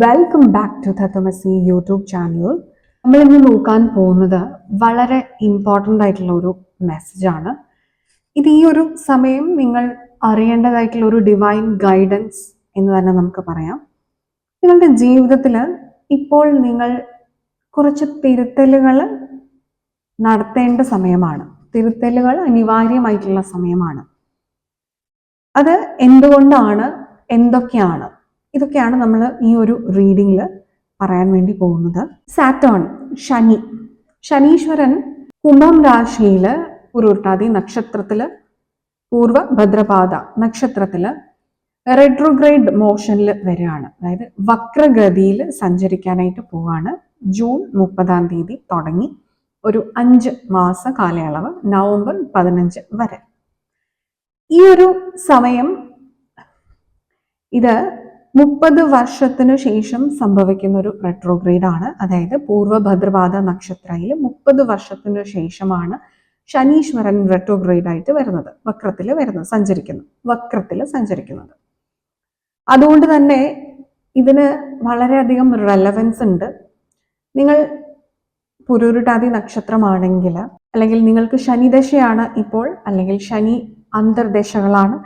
Welcome back to Tattvamasi YouTube channel. നമ്മൾ ഇന്ന് നോക്കാൻ പോകുന്നത് വളരെ ഇമ്പോർട്ടൻ്റ് ആയിട്ടുള്ള ഒരു മെസ്സേജാണ്. ഇത് ഈ ഒരു സമയം നിങ്ങൾ അറിയേണ്ടതായിട്ടുള്ള ഒരു ഡിവൈൻ ഗൈഡൻസ് എന്ന് തന്നെ നമുക്ക് പറയാം. നിങ്ങളുടെ ജീവിതത്തിൽ ഇപ്പോൾ നിങ്ങൾ കുറച്ച് തിരുത്തലുകൾ നടത്തേണ്ട സമയമാണ്. തിരുത്തലുകൾ അനിവാര്യമായിട്ടുള്ള സമയമാണ്. അത് എന്തുകൊണ്ടാണ്, എന്തൊക്കെയാണ്, ഇതൊക്കെയാണ് നമ്മൾ ഈ ഒരു റീഡിങ്ങിൽ പറയാൻ വേണ്ടി പോകുന്നത്. സാറ്റേൺ, ശനീശ്വരൻ കുംഭം രാശിയിൽ പുരുരുട്ടാതി നക്ഷത്രത്തില് പൂർവ ഭദ്രപാദ നക്ഷത്രത്തില് റെട്രോഗ്രേഡ് മോഷനിൽ വരികയാണ്. അതായത് വക്രഗതിയിൽ സഞ്ചരിക്കാനായിട്ട് പോവാണ്. ജൂൺ 30 തുടങ്ങി ഒരു 5 മാസ കാലയളവ്, നവംബർ 15 വരെ. ഈ ഒരു സമയം ഇത് 30 വർഷത്തിനു ശേഷം സംഭവിക്കുന്ന ഒരു റെട്രോഗ്രേഡ് ആണ്. അതായത് പൂർവ്വ ഭദ്രപാദ നക്ഷത്രയിൽ 30 വർഷത്തിനു ശേഷമാണ് ശനീശ്വരൻ റെട്രോഗ്രേഡ് ആയിട്ട് വരുന്നത്, വക്രത്തിൽ സഞ്ചരിക്കുന്നത്. അതുകൊണ്ട് തന്നെ ഇതിന് വളരെയധികം റെലവൻസ് ഉണ്ട്. നിങ്ങൾ പുരുരുട്ടാതി നക്ഷത്രമാണെങ്കിൽ, അല്ലെങ്കിൽ നിങ്ങൾക്ക് ശനിദശയാണ് ഇപ്പോൾ, അല്ലെങ്കിൽ ശനി അന്തർദശകളാണ്,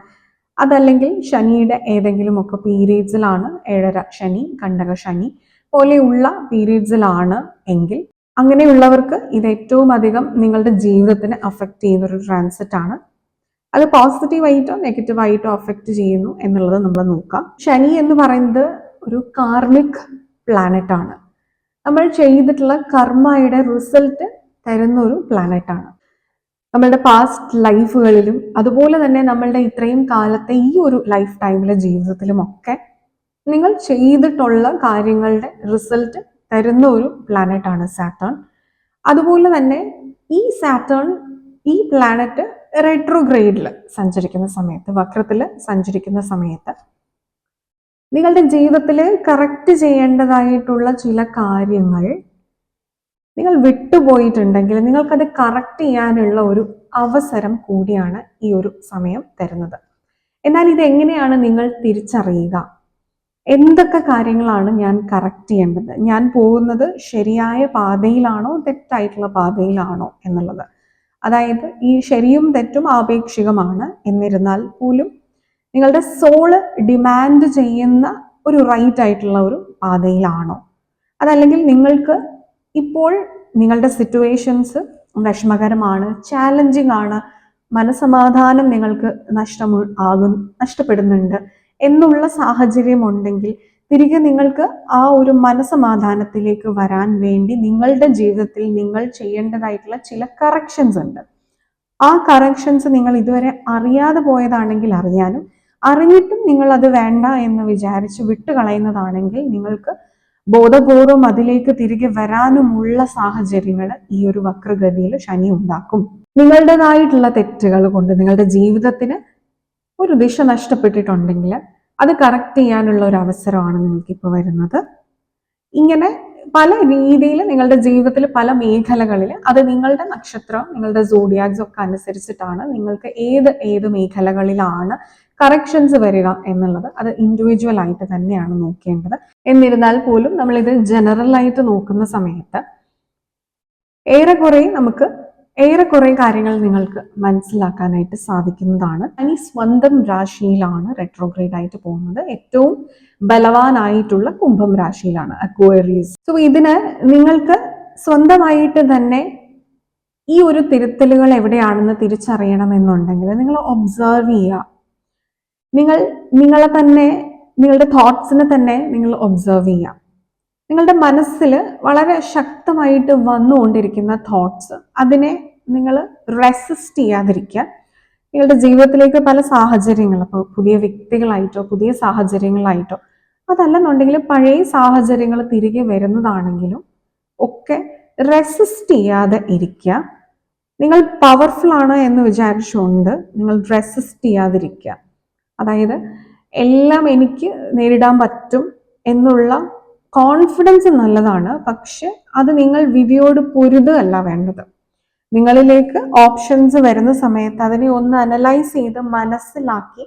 അതല്ലെങ്കിൽ ശനിയുടെ ഏതെങ്കിലുമൊക്കെ പീരീഡ്സിലാണ്, 7.5 ശനി, കണ്ടക ശനി പോലെയുള്ള പീരീഡ്സിലാണ് എങ്കിൽ അങ്ങനെയുള്ളവർക്ക് ഇത് ഏറ്റവും അധികം നിങ്ങളുടെ ജീവിതത്തിനെ അഫക്റ്റ് ചെയ്യുന്ന ഒരു ട്രാൻസിറ്റ് ആണ്. അത് പോസിറ്റീവായിട്ടോ നെഗറ്റീവായിട്ടോ അഫക്റ്റ് ചെയ്യുന്നു എന്നുള്ളത് നമ്മൾ നോക്കാം. ശനി എന്ന് പറയുന്നത് ഒരു കാർമിക് പ്ലാനറ്റ് ആണ്. നമ്മൾ ചെയ്തിട്ടുള്ള കർമ്മയുടെ റിസൾട്ട് തരുന്ന ഒരു പ്ലാനറ്റ് ആണ്. നമ്മളുടെ പാസ്റ്റ് ലൈഫുകളിലും അതുപോലെ തന്നെ നമ്മളുടെ ഇത്രയും കാലത്തെ ഈ ഒരു ലൈഫ് ടൈമിലെ ജീവിതത്തിലും ഒക്കെ നിങ്ങൾ ചെയ്തിട്ടുള്ള കാര്യങ്ങളുടെ റിസൾട്ട് തരുന്ന ഒരു പ്ലാനറ്റ് ആണ് സാറ്റേൺ. അതുപോലെ തന്നെ ഈ പ്ലാനറ്റ് റെട്രോഗ്രേഡിൽ സഞ്ചരിക്കുന്ന സമയത്ത്, വക്രത്തിൽ സഞ്ചരിക്കുന്ന സമയത്ത് നിങ്ങളുടെ ജീവിതത്തിൽ കറക്റ്റ് ചെയ്യേണ്ടതായിട്ടുള്ള ചില കാര്യങ്ങൾ നിങ്ങൾ വിട്ടുപോയിട്ടുണ്ടെങ്കിൽ നിങ്ങൾക്കത് കറക്റ്റ് ചെയ്യാനുള്ള ഒരു അവസരം കൂടിയാണ് ഈ ഒരു സമയം തരുന്നത്. എന്നാൽ ഇത് എങ്ങനെയാണ് നിങ്ങൾ തിരിച്ചറിയുക? എന്തൊക്കെ കാര്യങ്ങളാണ് ഞാൻ കറക്റ്റ് ചെയ്യേണ്ടത്? ഞാൻ പോകുന്നത് ശരിയായ പാതയിലാണോ തെറ്റായിട്ടുള്ള പാതയിലാണോ എന്നുള്ളത്. അതായത് ഈ ശരിയും തെറ്റും ആപേക്ഷികമാണ്. എന്നിരുന്നാൽ പോലും നിങ്ങളുടെ സോള് ഡിമാൻഡ് ചെയ്യുന്ന ഒരു റൈറ്റ് ആയിട്ടുള്ള ഒരു പാതയിലാണോ, അതല്ലെങ്കിൽ നിങ്ങൾക്ക് ഇപ്പോൾ നിങ്ങളുടെ സിറ്റുവേഷൻസ് വിഷമകരമാണ്, ചാലഞ്ചിങ് ആണ്, മനസമാധാനം നിങ്ങൾക്ക് നഷ്ടപ്പെടുന്നുണ്ട് എന്നുള്ള സാഹചര്യം ഉണ്ടെങ്കിൽ തിരികെ നിങ്ങൾക്ക് ആ ഒരു മനസമാധാനത്തിലേക്ക് വരാൻ വേണ്ടി നിങ്ങളുടെ ജീവിതത്തിൽ നിങ്ങൾ ചെയ്യേണ്ടതായിട്ടുള്ള ചില കറക്ഷൻസ് ഉണ്ട്. ആ കറക്ഷൻസ് നിങ്ങൾ ഇതുവരെ അറിയാതെ പോയതാണെങ്കിൽ അറിയാനും, അറിഞ്ഞിട്ടും നിങ്ങൾ അത് വേണ്ട എന്ന് വിചാരിച്ച് വിട്ടുകളയുന്നതാണെങ്കിൽ നിങ്ങൾക്ക് ബോധപൂർവം അതിലേക്ക് തിരികെ വരാനുമുള്ള സാഹചര്യങ്ങൾ ഈ ഒരു വക്രഗതിയിൽ ശനി ഉണ്ടാക്കും. നിങ്ങളുടേതായിട്ടുള്ള തെറ്റുകൾ കൊണ്ട് നിങ്ങളുടെ ജീവിതത്തിന് ഒരു ദിശ നഷ്ടപ്പെട്ടിട്ടുണ്ടെങ്കിൽ അത് കറക്റ്റ് ചെയ്യാനുള്ള ഒരു അവസരമാണ് നിങ്ങൾക്കിപ്പോൾ വരുന്നത്. ഇങ്ങനെ പല രീതിയിൽ നിങ്ങളുടെ ജീവിതത്തിൽ പല മേഖലകളിൽ, അത് നിങ്ങളുടെ നക്ഷത്രം, നിങ്ങളുടെ സോഡിയാക്സ് ഒക്കെ അനുസരിച്ചിട്ടാണ് നിങ്ങൾക്ക് ഏത് മേഖലകളിലാണ് കറക്ഷൻസ് വരിക എന്നുള്ളത്. അത് ഇൻഡിവിജ്വൽ ആയിട്ട് തന്നെയാണ് നോക്കേണ്ടത്. എന്നിരുന്നാൽ പോലും നമ്മളിത് ജനറൽ ആയിട്ട് നോക്കുന്ന സമയത്ത് ഏറെക്കുറെ കാര്യങ്ങൾ നിങ്ങൾക്ക് മനസ്സിലാക്കാനായിട്ട് സാധിക്കുന്നതാണ്. ഇനി സ്വന്തം രാശിയിലാണ് റെട്രോഗ്രേഡ് ആയിട്ട് പോകുന്നത്. ഏറ്റവും ബലവാനായിട്ടുള്ള കുംഭം രാശിയിലാണ്, അക്വേറിയസ്. സോ ഇതിന് നിങ്ങൾക്ക് സ്വന്തമായിട്ട് തന്നെ ഈ ഒരു തിരുത്തലുകൾ എവിടെയാണെന്ന് തിരിച്ചറിയണമെന്നുണ്ടെങ്കിൽ നിങ്ങൾ ഒബ്സർവ് ചെയ്യുക. നിങ്ങളെ തന്നെ, നിങ്ങളുടെ തോട്ട്സിനെ തന്നെ നിങ്ങൾ ഒബ്സർവ് ചെയ്യാം. നിങ്ങളുടെ മനസ്സിൽ വളരെ ശക്തമായിട്ട് വന്നുകൊണ്ടിരിക്കുന്ന തോട്ട്സ്, അതിനെ നിങ്ങൾ റെസിസ്റ്റ് ചെയ്യാതിരിക്കുക. നിങ്ങളുടെ ജീവിതത്തിലേക്ക് പല സാഹചര്യങ്ങൾ, ഇപ്പോൾ പുതിയ വ്യക്തികളായിട്ടോ പുതിയ സാഹചര്യങ്ങളായിട്ടോ, അതല്ലെന്നുണ്ടെങ്കിൽ പഴയ സാഹചര്യങ്ങൾ തിരികെ വരുന്നതാണെങ്കിലും ഒക്കെ റെസിസ്റ്റ് ചെയ്യാതെ ഇരിക്കുക. നിങ്ങൾ പവർഫുൾ ആണ് എന്ന് വിചാരിച്ചുകൊണ്ട് നിങ്ങൾ റെസിസ്റ്റ് ചെയ്യാതിരിക്കുക. അതായത് എല്ലാം എനിക്ക് നേരിടാൻ പറ്റും എന്നുള്ള കോൺഫിഡൻസ് നല്ലതാണ്, പക്ഷെ അത് നിങ്ങൾ വിധിയോട് പൊരുതുകയല്ല വേണ്ടത്. നിങ്ങളിലേക്ക് ഓപ്ഷൻസ് വരുന്ന സമയത്ത് അതിനെ ഒന്ന് അനലൈസ് ചെയ്ത് മനസ്സിലാക്കി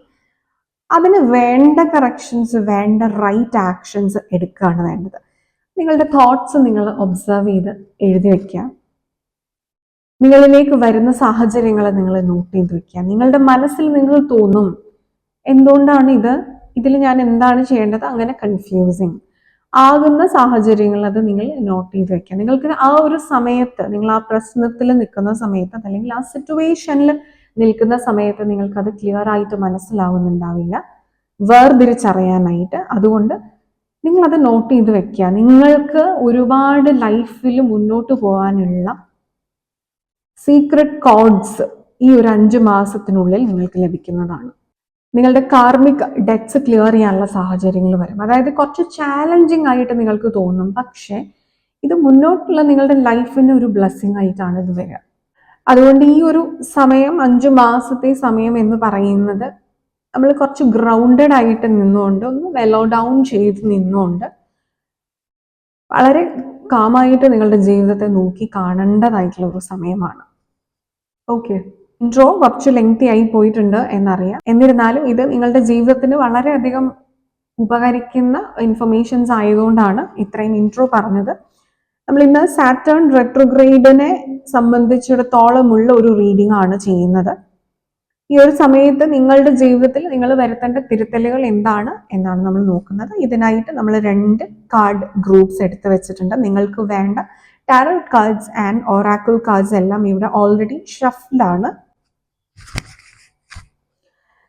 അതിന് വേണ്ട കറക്ഷൻസ്, വേണ്ട റൈറ്റ് ആക്ഷൻസ് എടുക്കുകയാണ് വേണ്ടത്. നിങ്ങളുടെ തോട്ട്സ് നിങ്ങൾ ഒബ്സർവ് ചെയ്ത് എഴുതി വയ്ക്കുക. നിങ്ങളിലേക്ക് വരുന്ന സാഹചര്യങ്ങൾ നിങ്ങൾ നോട്ട് ചെയ്ത് വെക്കുക. നിങ്ങളുടെ മനസ്സിൽ നിങ്ങൾ തോന്നും, എന്തുകൊണ്ടാണ് ഇതിൽ ഞാൻ എന്താണ് ചെയ്യേണ്ടത്, അങ്ങനെ കൺഫ്യൂസിങ് ആകുന്ന സാഹചര്യങ്ങൾ അത് നിങ്ങൾ നോട്ട് ചെയ്ത് വെക്കുക. നിങ്ങൾക്ക് ആ ഒരു സമയത്ത്, നിങ്ങൾ ആ പ്രശ്നത്തിൽ നിൽക്കുന്ന സമയത്ത്, അല്ലെങ്കിൽ ആ സിറ്റുവേഷനിൽ നിൽക്കുന്ന സമയത്ത് നിങ്ങൾക്കത് ക്ലിയർ ആയിട്ട് മനസ്സിലാവുന്നുണ്ടാവില്ല, വേർതിരിച്ചറിയാനായിട്ട്. അതുകൊണ്ട് നിങ്ങളത് നോട്ട് ചെയ്ത് വെക്കുക. നിങ്ങൾക്ക് ഒരുപാട് ലൈഫിൽ മുന്നോട്ട് പോകാനുള്ള സീക്രട്ട് കോഡ്സ് ഈ ഒരു 5 മാസത്തിനുള്ളിൽ നിങ്ങൾക്ക് ലഭിക്കുന്നതാണ്. നിങ്ങളുടെ കാർമിക് ഡെറ്റ്സ് ക്ലിയർ ചെയ്യാനുള്ള സാഹചര്യങ്ങൾ വരും. അതായത് കുറച്ച് ചാലഞ്ചിങ് ആയിട്ട് നിങ്ങൾക്ക് തോന്നും, പക്ഷേ ഇത് മുന്നോട്ടുള്ള നിങ്ങളുടെ ലൈഫിന് ഒരു ബ്ലെസ്സിങ് ആയിട്ടാണ് ഇത് വരിക. അതുകൊണ്ട് ഈ ഒരു സമയം, 5 മാസത്തെ സമയം എന്ന് പറയുന്നത്, നമ്മൾ കുറച്ച് ഗ്രൗണ്ടഡ് ആയിട്ട് നിന്നുകൊണ്ട്, ഒന്ന് വെലോ ഡൗൺ ചെയ്ത് നിന്നുകൊണ്ട് വളരെ കാമായിട്ട് നിങ്ങളുടെ ജീവിതത്തെ നോക്കി കാണേണ്ടതായിട്ടുള്ള ഒരു സമയമാണ്. ഓക്കെ, ഇൻട്രോ കുറച്ച് ലെങ്തി ആയി പോയിട്ടുണ്ട് എന്നറിയാം. എന്നിരുന്നാലും ഇത് നിങ്ങളുടെ ജീവിതത്തിന് വളരെയധികം ഉപകരിക്കുന്ന ഇൻഫർമേഷൻസ് ആയതുകൊണ്ടാണ് ഇത്രയും ഇൻട്രോ പറഞ്ഞത്. നമ്മൾ ഇന്ന് സാറ്റേൺ റെട്രോഗ്രേഡിനെ സംബന്ധിച്ചിടത്തോളമുള്ള ഒരു റീഡിംഗ് ആണ് ചെയ്യുന്നത്. ഈ ഒരു സമയത്ത് നിങ്ങളുടെ ജീവിതത്തിൽ നിങ്ങൾ വരുത്തേണ്ട തിരുത്തലുകൾ എന്താണ് എന്നാണ് നമ്മൾ നോക്കുന്നത്. ഇതിനായിട്ട് നമ്മൾ 2 കാർഡ് ഗ്രൂപ്പ്സ് എടുത്ത് വെച്ചിട്ടുണ്ട്. നിങ്ങൾക്ക് വേണ്ട tarot cards and Oracle cards എല്ലാം ഇവിടെ ഓൾറെഡി ഷഫ്ലാണ്.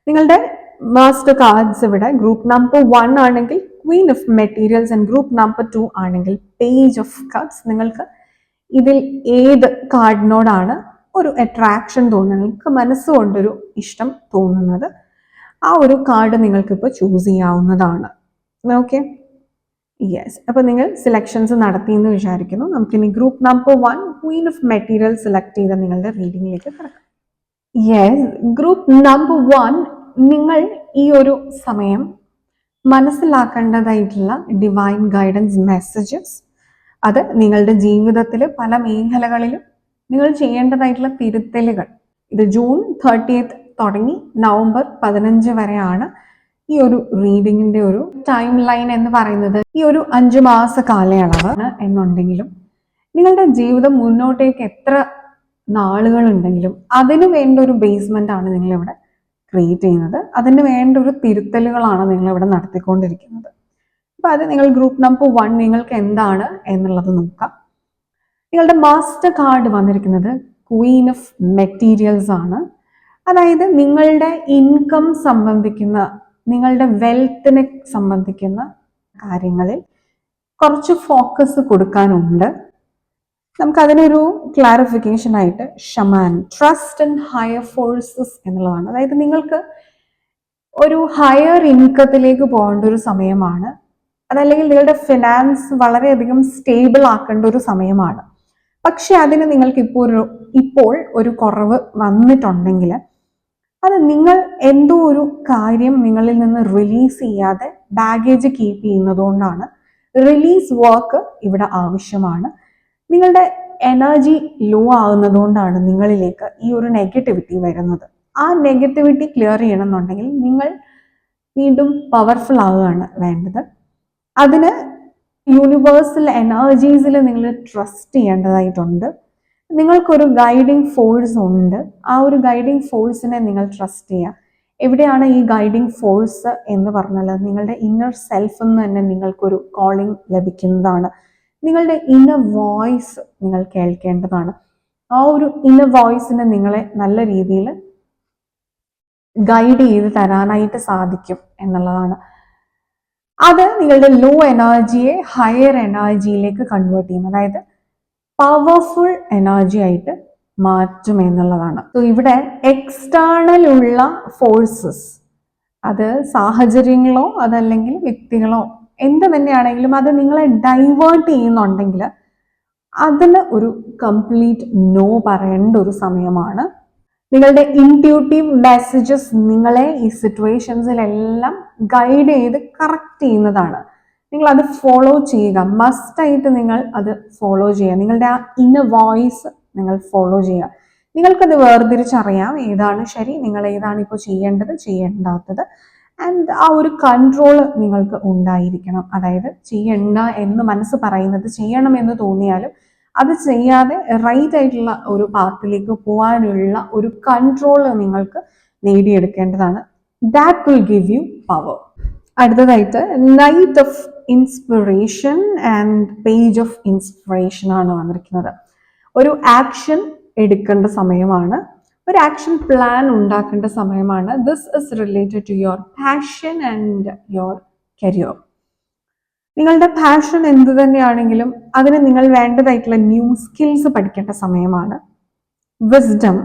നിങ്ങളുടെ മാസ്റ്റർ കാർഡ്സ് ഇവിടെ ഗ്രൂപ്പ് നമ്പർ 1 ആണെങ്കിൽ Queen of materials and group number 2 ആണെങ്കിൽ പേജ് ഓഫ് കാർഡ്സ്. നിങ്ങൾക്ക് ഇതിൽ ഏത് കാർഡിനോടാണ് ഒരു അട്രാക്ഷൻ തോന്നുന്നത്, നിങ്ങൾക്ക് മനസ്സുകൊണ്ടൊരു ഇഷ്ടം തോന്നുന്നത്, ആ ഒരു കാർഡ് നിങ്ങൾക്കിപ്പോൾ ചൂസ് ചെയ്യാവുന്നതാണ്. Okay, yes. അപ്പോൾ നിങ്ങൾ സെലക്ഷൻസ് നടത്തിയെന്ന് വിചാരിക്കുന്നു. നമുക്കിനി group number 1 Queen of material select ചെയ്ത നിങ്ങളുടെ റീഡിങ്ങിലേക്ക് കിടക്കാം. യെസ്, ഗ്രൂപ്പ് നമ്പർ 1, നിങ്ങൾ ഈ ഒരു സമയം മനസ്സിലാക്കേണ്ടതായിട്ടുള്ള ഡിവൈൻ ഗൈഡൻസ് മെസ്സേജസ്, അത് നിങ്ങളുടെ ജീവിതത്തിൽ പല മേഖലകളിലും നിങ്ങൾ ചെയ്യേണ്ടതായിട്ടുള്ള തിരുത്തലുകൾ. ഇത് ജൂൺ 30 തുടങ്ങി നവംബർ 15 വരെയാണ് ഈ ഒരു റീഡിങ്ങിന്റെ ഒരു ടൈം ലൈൻ എന്ന് പറയുന്നത്. ഈ ഒരു 5 മാസ കാലയളവ് എന്നുണ്ടെങ്കിലും നിങ്ങളുടെ ജീവിതം മുന്നോട്ടേക്ക് എത്ര നാളുകളുണ്ടെങ്കിലും അതിന് വേണ്ട ഒരു ബേസ്മെന്റ് ആണ് നിങ്ങളിവിടെ ക്രിയേറ്റ് ചെയ്യുന്നത്. അതിന് വേണ്ട ഒരു തിരുത്തലുകളാണ് നിങ്ങളിവിടെ നടത്തിക്കൊണ്ടിരിക്കുന്നത്. അപ്പൊ അത് നിങ്ങൾ ഗ്രൂപ്പ് നമ്പർ 1 നിങ്ങൾക്ക് എന്താണ് എന്നുള്ളത് നോക്കാം. നിങ്ങളുടെ മാസ്റ്റർ കാർഡ് വന്നിരിക്കുന്നത് ക്വീൻ ഓഫ് മെറ്റീരിയൽസ് ആണ്. അതായത് നിങ്ങളുടെ ഇൻകം സംബന്ധിക്കുന്ന, നിങ്ങളുടെ വെൽത്തിനെ സംബന്ധിക്കുന്ന കാര്യങ്ങളിൽ കുറച്ച് ഫോക്കസ് കൊടുക്കാനുണ്ട്. നമുക്കതിനൊരു ക്ലാരിഫിക്കേഷൻ ആയിട്ട് ഷമാൻ, ട്രസ്റ്റ് ആൻഡ് ഹയർ ഫോഴ്സസ് എന്നുള്ളതാണ്. അതായത് നിങ്ങൾക്ക് ഒരു ഹയർ ഇൻകത്തിലേക്ക് പോകേണ്ട ഒരു സമയമാണ്. അതല്ലെങ്കിൽ നിങ്ങളുടെ ഫിനാൻസ് വളരെയധികം സ്റ്റേബിൾ ആക്കേണ്ട ഒരു സമയമാണ്. പക്ഷെ അതിന് നിങ്ങൾക്ക് ഇപ്പോൾ ഒരു കുറവ് വന്നിട്ടുണ്ടെങ്കിൽ അത് നിങ്ങൾ എന്തോ ഒരു കാര്യം നിങ്ങളിൽ നിന്ന് റിലീസ് ചെയ്യാതെ ബാഗേജ് കീപ്പ് ചെയ്യുന്നതുകൊണ്ടാണ്. റിലീസ് വർക്ക് ഇവിടെ ആവശ്യമാണ്. നിങ്ങളുടെ എനർജി ലോ ആകുന്നതുകൊണ്ടാണ് നിങ്ങളിലേക്ക് ഈ ഒരു നെഗറ്റിവിറ്റി വരുന്നത്. ആ നെഗറ്റിവിറ്റി ക്ലിയർ ചെയ്യണമെന്നുണ്ടെങ്കിൽ നിങ്ങൾ വീണ്ടും പവർഫുൾ ആവുകയാണ് വേണ്ടത്. അതിന് യൂണിവേഴ്സൽ എനർജീസിൽ നിങ്ങൾ ട്രസ്റ്റ് ചെയ്യേണ്ടതായിട്ടുണ്ട്. നിങ്ങൾക്കൊരു ഗൈഡിങ് ഫോഴ്സ് ഉണ്ട്. ആ ഒരു ഗൈഡിങ് ഫോഴ്സിനെ നിങ്ങൾ ട്രസ്റ്റ് ചെയ്യുക. എവിടെയാണ് ഈ ഗൈഡിങ് ഫോഴ്സ് എന്ന് പറഞ്ഞാൽ നിങ്ങളുടെ ഇന്നർ സെൽഫ് എന്ന് തന്നെ നിങ്ങൾക്കൊരു കോളിംഗ് ലഭിക്കുന്നതാണ്. നിങ്ങളുടെ ഇന്നർ വോയിസ് നിങ്ങൾ കേൾക്കേണ്ടതാണ്. ആ ഒരു ഇന്നർ വോയിസിനെ നിങ്ങളെ നല്ല രീതിയിൽ ഗൈഡ് ചെയ്ത് തരാനായിട്ട് സാധിക്കും എന്നുള്ളതാണ്. അത് നിങ്ങളുടെ ലോ എനർജിയെ ഹയർ എനർജിയിലേക്ക് കൺവേർട്ട് ചെയ്യും, അതായത് പവർഫുൾ എനർജി ആയിട്ട് മാറ്റും എന്നുള്ളതാണ്. സോ ഇവിടെ എക്സ്റ്റേണൽ ഉള്ള ഫോഴ്സസ്, അത് സാഹചര്യങ്ങളോ അതല്ലെങ്കിൽ വ്യക്തികളോ എന്ത് തന്നെയാണെങ്കിലും അത് നിങ്ങളെ ഡൈവേർട്ട് ചെയ്യുന്നുണ്ടെങ്കിൽ അതിന് ഒരു കംപ്ലീറ്റ് നോ പറയേണ്ട ഒരു സമയമാണ്. നിങ്ങളുടെ ഇൻറ്റ്യൂട്ടീവ് മെസ്സേജസ് നിങ്ങളെ ഈ സിറ്റുവേഷൻസിലെല്ലാം ഗൈഡ് ചെയ്ത് കറക്റ്റ് ചെയ്യുന്നതാണ്. നിങ്ങൾ അത് ഫോളോ ചെയ്യുക, മസ്റ്റായിട്ട് നിങ്ങൾ അത് ഫോളോ ചെയ്യുക. നിങ്ങളുടെ ആ ഇന്നർ വോയിസ് നിങ്ങൾ ഫോളോ ചെയ്യുക. നിങ്ങൾക്കത് വേർതിരിച്ചറിയാം ഏതാണ് ശരി, നിങ്ങൾ ഏതാണ് ഇപ്പോൾ ചെയ്യേണ്ടത് ചെയ്യേണ്ടാത്തത്. ആൻഡ് ആ ഒരു കൺട്രോൾ നിങ്ങൾക്ക് ഉണ്ടായിരിക്കണം. അതായത് ചെയ്യണ്ട എന്ന് മനസ്സ് പറയുന്നത് ചെയ്യണമെന്ന് തോന്നിയാലും അത് ചെയ്യാതെ റൈറ്റ് ആയിട്ടുള്ള ഒരു പാത്തിലേക്ക് പോകാനുള്ള ഒരു കൺട്രോൾ നിങ്ങൾക്ക് നേടിയെടുക്കേണ്ടതാണ്. That will give you power. അടുത്തതായിട്ട് knight of inspiration and page of inspiration ആണ് വന്നിരിക്കുന്നത്. ഒരു ആക്ഷൻ എടുക്കേണ്ട സമയമാണ്, ഒരു ആക്ഷൻ പ്ലാൻ ഉണ്ടാക്കേണ്ട സമയമാണ്. This is related to your passion and your career. നിങ്ങളുടെ പാഷൻ എന്ത് തന്നെയാണെങ്കിലും അതിന് നിങ്ങൾ വേണ്ടതായിട്ടുള്ള ന്യൂ സ്കിൽസ് പഠിക്കേണ്ട സമയമാണ്. വിസ്ഡം,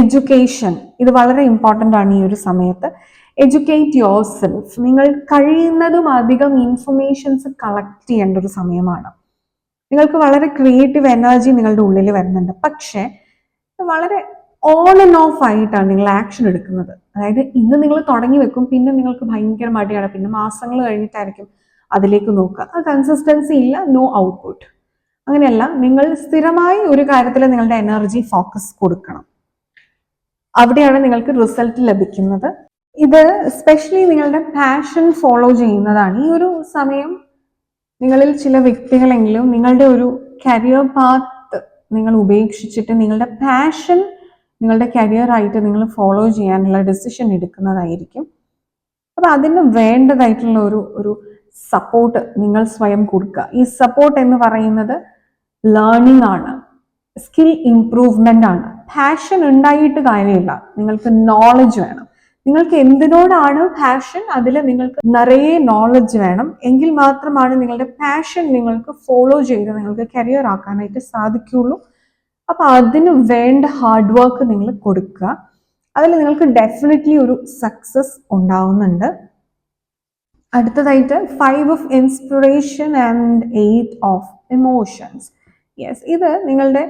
എഡ്യൂക്കേഷൻ, ഇത് വളരെ ഇമ്പോർട്ടൻ്റ് ആണ് ഈ ഒരു സമയത്ത്. Educate your self. നിങ്ങൾ കഴിയുന്നതും അധികം ഇൻഫർമേഷൻസ് കളക്ട് ചെയ്യേണ്ട ഒരു സമയമാണ്. നിങ്ങൾക്ക് വളരെ ക്രിയേറ്റീവ് എനർജി നിങ്ങളുടെ ഉള്ളിൽ വരുന്നുണ്ട്, പക്ഷേ വളരെ ഓൺ ആൻഡ് ഓഫ് ആയിട്ടാണ് നിങ്ങൾ ആക്ഷൻ എടുക്കുന്നത്. അതായത് ഇന്ന് നിങ്ങൾ തുടങ്ങി വെക്കും, പിന്നെ നിങ്ങൾക്ക് ഭയങ്കര മടിയാണ്, പിന്നെ മാസങ്ങൾ കഴിഞ്ഞിട്ടായിരിക്കും അതിലേക്ക് നോക്കുക. ആ കൺസിസ്റ്റൻസി ഇല്ല, നോ ഔട്ട്പുട്ട്. അങ്ങനെയല്ല, നിങ്ങൾ സ്ഥിരമായി ഒരു കാര്യത്തിൽ നിങ്ങളുടെ എനർജി ഫോക്കസ് കൊടുക്കണം. അവിടെയാണ് നിങ്ങൾക്ക് റിസൾട്ട് ലഭിക്കുന്നത്. ഇത് സ്പെഷ്യലി നിങ്ങളുടെ പാഷൻ ഫോളോ ചെയ്യുന്നതാണ്. ഈ ഒരു സമയം നിങ്ങളിൽ ചില വ്യക്തികളെങ്കിലും നിങ്ങളുടെ ഒരു കരിയർ പാത്ത് നിങ്ങൾ ഉപേക്ഷിച്ചിട്ട് നിങ്ങളുടെ പാഷൻ നിങ്ങളുടെ കരിയറായിട്ട് നിങ്ങൾ ഫോളോ ചെയ്യാനുള്ള ഡെസിഷൻ എടുക്കുന്നതായിരിക്കും. അപ്പം അതിന് വേണ്ടതായിട്ടുള്ള ഒരു സപ്പോർട്ട് നിങ്ങൾ സ്വയം കൊടുക്കുക. ഈ സപ്പോർട്ട് എന്ന് പറയുന്നത് ലേണിംഗ് ആണ്, സ്കിൽ ഇംപ്രൂവ്മെന്റ് ആണ്. പാഷൻ ഉണ്ടായിട്ട് കാര്യമില്ല, നിങ്ങൾക്ക് നോളജ് വേണം. നിങ്ങൾക്ക് എന്തിനോടാണ് പാഷൻ, അതിൽ നിങ്ങൾക്ക് നിറയെ നോളജ് വേണം. എങ്കിൽ മാത്രമാണ് നിങ്ങളുടെ പാഷൻ നിങ്ങൾക്ക് ഫോളോ ചെയ്ത് നിങ്ങൾക്ക് കരിയർ ആക്കാനായിട്ട് സാധിക്കുള്ളൂ. അപ്പൊ അതിന് വേണ്ട ഹാർഡ് വർക്ക് നിങ്ങൾ കൊടുക്കുക. അതിൽ നിങ്ങൾക്ക് ഡെഫിനറ്റ്ലി ഒരു സക്സസ് ഉണ്ടാവുന്നുണ്ട്. അടുത്തതായിട്ട് 5 of inspiration and 8 of emotions. Yes, ഇത് നിങ്ങളുടെ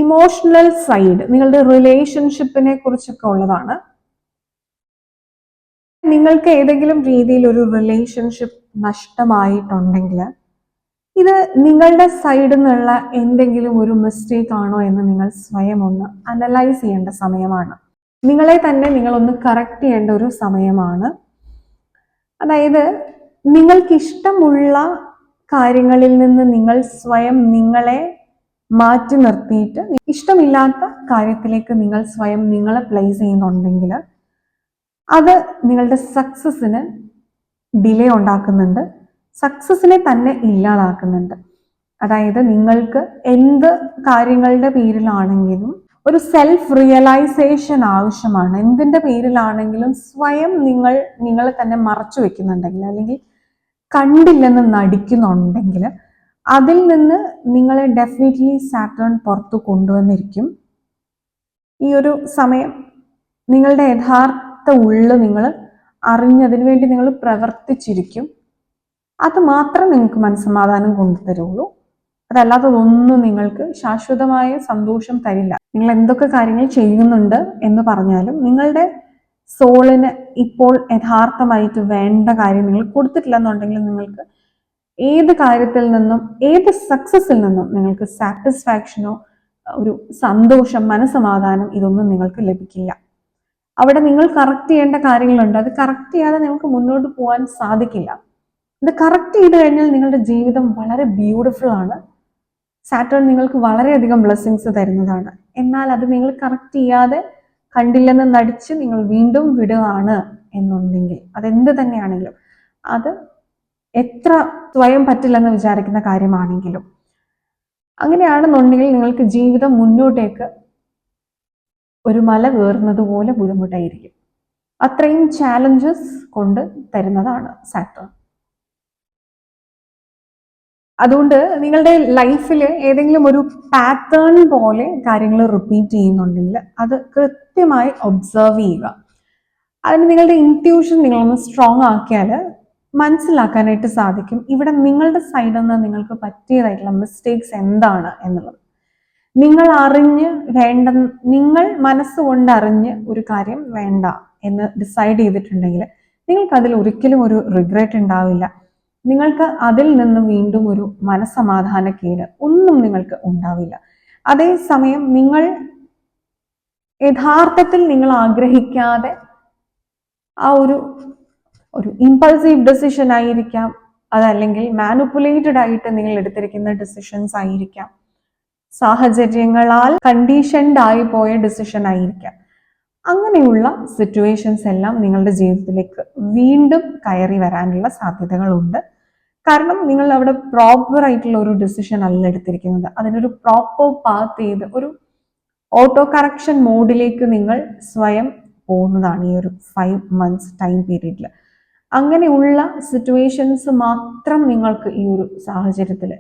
ഇമോഷണൽ സൈഡ്, നിങ്ങളുടെ റിലേഷൻഷിപ്പിനെ കുറിച്ചൊക്കെ ഉള്ളതാണ്. നിങ്ങൾക്ക് ഏതെങ്കിലും രീതിയിൽ ഒരു റിലേഷൻഷിപ്പ് നഷ്ടമായിട്ടുണ്ടെങ്കിൽ ഇത് നിങ്ങളുടെ സൈഡിൽ നിന്നുള്ള എന്തെങ്കിലും ഒരു മിസ്റ്റേക്ക് ആണോ എന്ന് നിങ്ങൾ സ്വയം ഒന്ന് അനലൈസ് ചെയ്യേണ്ട സമയമാണ്. നിങ്ങളെ തന്നെ നിങ്ങളൊന്ന് കറക്റ്റ് ചെയ്യേണ്ട ഒരു സമയമാണ്. അതായത് നിങ്ങൾക്ക് ഇഷ്ടമുള്ള കാര്യങ്ങളിൽ നിന്ന് നിങ്ങൾ സ്വയം നിങ്ങളെ മാറ്റി നിർത്തിയിട്ട് ഇഷ്ടമില്ലാത്ത കാര്യത്തിലേക്ക് നിങ്ങൾ സ്വയം നിങ്ങളെ പ്ലേസ് ചെയ്യുന്നുണ്ടെങ്കിൽ അത് നിങ്ങളുടെ സക്സസിന് ഡിലേ ഉണ്ടാക്കുന്നുണ്ട്, സക്സസിനെ തന്നെ ഇല്ലാതാക്കുന്നുണ്ട്. അതായത് നിങ്ങൾക്ക് എന്ത് കാര്യങ്ങളുടെ പേരിലാണെങ്കിലും ഒരു സെൽഫ് റിയലൈസേഷൻ ആവശ്യമാണ്. എന്തിൻ്റെ പേരിലാണെങ്കിലും സ്വയം നിങ്ങളെ തന്നെ മറച്ചു വെക്കുന്നുണ്ടെങ്കിൽ അല്ലെങ്കിൽ കണ്ടില്ലെന്ന് നടിക്കുന്നുണ്ടെങ്കിൽ അതിൽ നിന്ന് നിങ്ങളെ ഡെഫിനറ്റ്ലി സാറ്റേൺ പുറത്തു കൊണ്ടുവന്നിരിക്കും. ഈ ഒരു സമയം നിങ്ങളുടെ യഥാർത്ഥ ഉള്ളു നിങ്ങൾ അറിഞ്ഞതിന് വേണ്ടി നിങ്ങൾ പ്രവർത്തിച്ചിരിക്കും. അത് മാത്രം നിങ്ങൾക്ക് മനസ്സമാധാനം കൊണ്ടുതരുള്ളൂ. അതല്ലാത്തതൊന്നും നിങ്ങൾക്ക് ശാശ്വതമായ സന്തോഷം തരില്ല. നിങ്ങൾ എന്തൊക്കെ കാര്യങ്ങൾ ചെയ്യുന്നുണ്ട് എന്ന് പറഞ്ഞാലും നിങ്ങളുടെ സോളിന് ഇപ്പോൾ യഥാർത്ഥമായിട്ട് വേണ്ട കാര്യം നിങ്ങൾ കൊടുത്തിട്ടില്ല എന്നുണ്ടെങ്കിൽ നിങ്ങൾക്ക് ഏത് കാര്യത്തിൽ നിന്നും ഏത് സക്സസിൽ നിന്നും നിങ്ങൾക്ക് സാറ്റിസ്ഫാക്ഷനോ ഒരു സന്തോഷം മനസ്സമാധാനം ഇതൊന്നും നിങ്ങൾക്ക് ലഭിക്കില്ല. അവിടെ നിങ്ങൾ കറക്റ്റ് ചെയ്യേണ്ട കാര്യങ്ങളുണ്ട്, അത് കറക്റ്റ് ചെയ്യാതെ നിങ്ങൾക്ക് മുന്നോട്ട് പോകാൻ സാധിക്കില്ല. ഇത് കറക്റ്റ് ചെയ്ത് കഴിഞ്ഞാൽ നിങ്ങളുടെ ജീവിതം വളരെ ബ്യൂട്ടിഫുൾ ആണ്. സാറ്റേൺ നിങ്ങൾക്ക് വളരെയധികം ബ്ലെസ്സിങ്സ് തരുന്നതാണ്. എന്നാൽ അത് നിങ്ങൾ കറക്റ്റ് ചെയ്യാതെ കണ്ടില്ലെന്ന് നടിച്ച് നിങ്ങൾ വീണ്ടും വിടുകയാണ് എന്നുണ്ടെങ്കിൽ അതെന്ത് തന്നെയാണെങ്കിലും, അത് എത്ര സ്വയം പറ്റില്ലെന്ന് വിചാരിക്കുന്ന കാര്യമാണെങ്കിലും അങ്ങനെയാണെന്നുണ്ടെങ്കിൽ നിങ്ങൾക്ക് ജീവിതം മുന്നോട്ടേക്ക് ഒരു മല കയറുന്നത് പോലെ ബുദ്ധിമുട്ടായിരിക്കും. അത്രയും ചാലഞ്ചസ് കൊണ്ട് തരുന്നതാണ് സാറ്റേൺ. അതുകൊണ്ട് നിങ്ങളുടെ ലൈഫിൽ ഏതെങ്കിലും ഒരു പാറ്റേൺ പോലെ കാര്യങ്ങൾ റിപ്പീറ്റ് ചെയ്യുന്നുണ്ടെങ്കിൽ അത് കൃത്യമായി ഒബ്സർവ് ചെയ്യുക. അതിന് നിങ്ങളുടെ ഇൻറ്റ്യൂഷൻ നിങ്ങളൊന്ന് സ്ട്രോങ് ആക്കിയാൽ മനസ്സിലാക്കാനായിട്ട് സാധിക്കും ഇവിടെ നിങ്ങളുടെ സൈഡിൽ നിന്ന് നിങ്ങൾക്ക് പറ്റിയതായിട്ടുള്ള മിസ്റ്റേക്സ് എന്താണ് എന്നുള്ളത്. നിങ്ങൾ അറിഞ്ഞ് നിങ്ങൾ മനസ്സുകൊണ്ട് അറിഞ്ഞ് ഒരു കാര്യം വേണ്ട എന്ന് ഡിസൈഡ് ചെയ്തിട്ടുണ്ടെങ്കിൽ നിങ്ങൾക്ക് അതിൽ ഒരിക്കലും ഒരു റിഗ്രറ്റ് ഉണ്ടാവില്ല. നിങ്ങൾക്ക് അതിൽ നിന്ന് വീണ്ടും ഒരു മനസ്സമാധാനക്കേട് ഒന്നും നിങ്ങൾക്ക് ഉണ്ടാവില്ല. അതേസമയം നിങ്ങൾ യഥാർത്ഥത്തിൽ നിങ്ങൾ ആഗ്രഹിക്കാതെ ആ ഒരു ഒരു ഇമ്പൾസീവ് ഡെസിഷൻ ആയിരിക്കാം, അതല്ലെങ്കിൽ മാനിപ്പുലേറ്റഡ് ആയിട്ട് നിങ്ങൾ എടുത്തിരിക്കുന്ന ഡിസിഷൻസ് ആയിരിക്കാം, സാഹചര്യങ്ങളാൽ കണ്ടീഷൻഡ് ആയി പോയ ഡിസിഷൻ ആയിരിക്കാം. അങ്ങനെയുള്ള സിറ്റുവേഷൻസ് എല്ലാം നിങ്ങളുടെ ജീവിതത്തിലേക്ക് വീണ്ടും കയറി വരാനുള്ള സാധ്യതകളുണ്ട്. കാരണം നിങ്ങൾ അവിടെ പ്രോപ്പർ ആയിട്ടുള്ള ഒരു ഡിസിഷൻ അല്ല എടുത്തിരിക്കുന്നത്. അതിനൊരു പ്രോപ്പർ പാത്ത് ചെയ്ത് ഒരു ഓട്ടോ കറക്ഷൻ മോഡിലേക്ക് നിങ്ങൾ സ്വയം പോകുന്നതാണ് ഈ ഒരു 5 months ടൈം പീരീഡിൽ. അങ്ങനെയുള്ള സിറ്റുവേഷൻസ് മാത്രം നിങ്ങൾക്ക് ഈ ഒരു സാഹചര്യത്തിൽ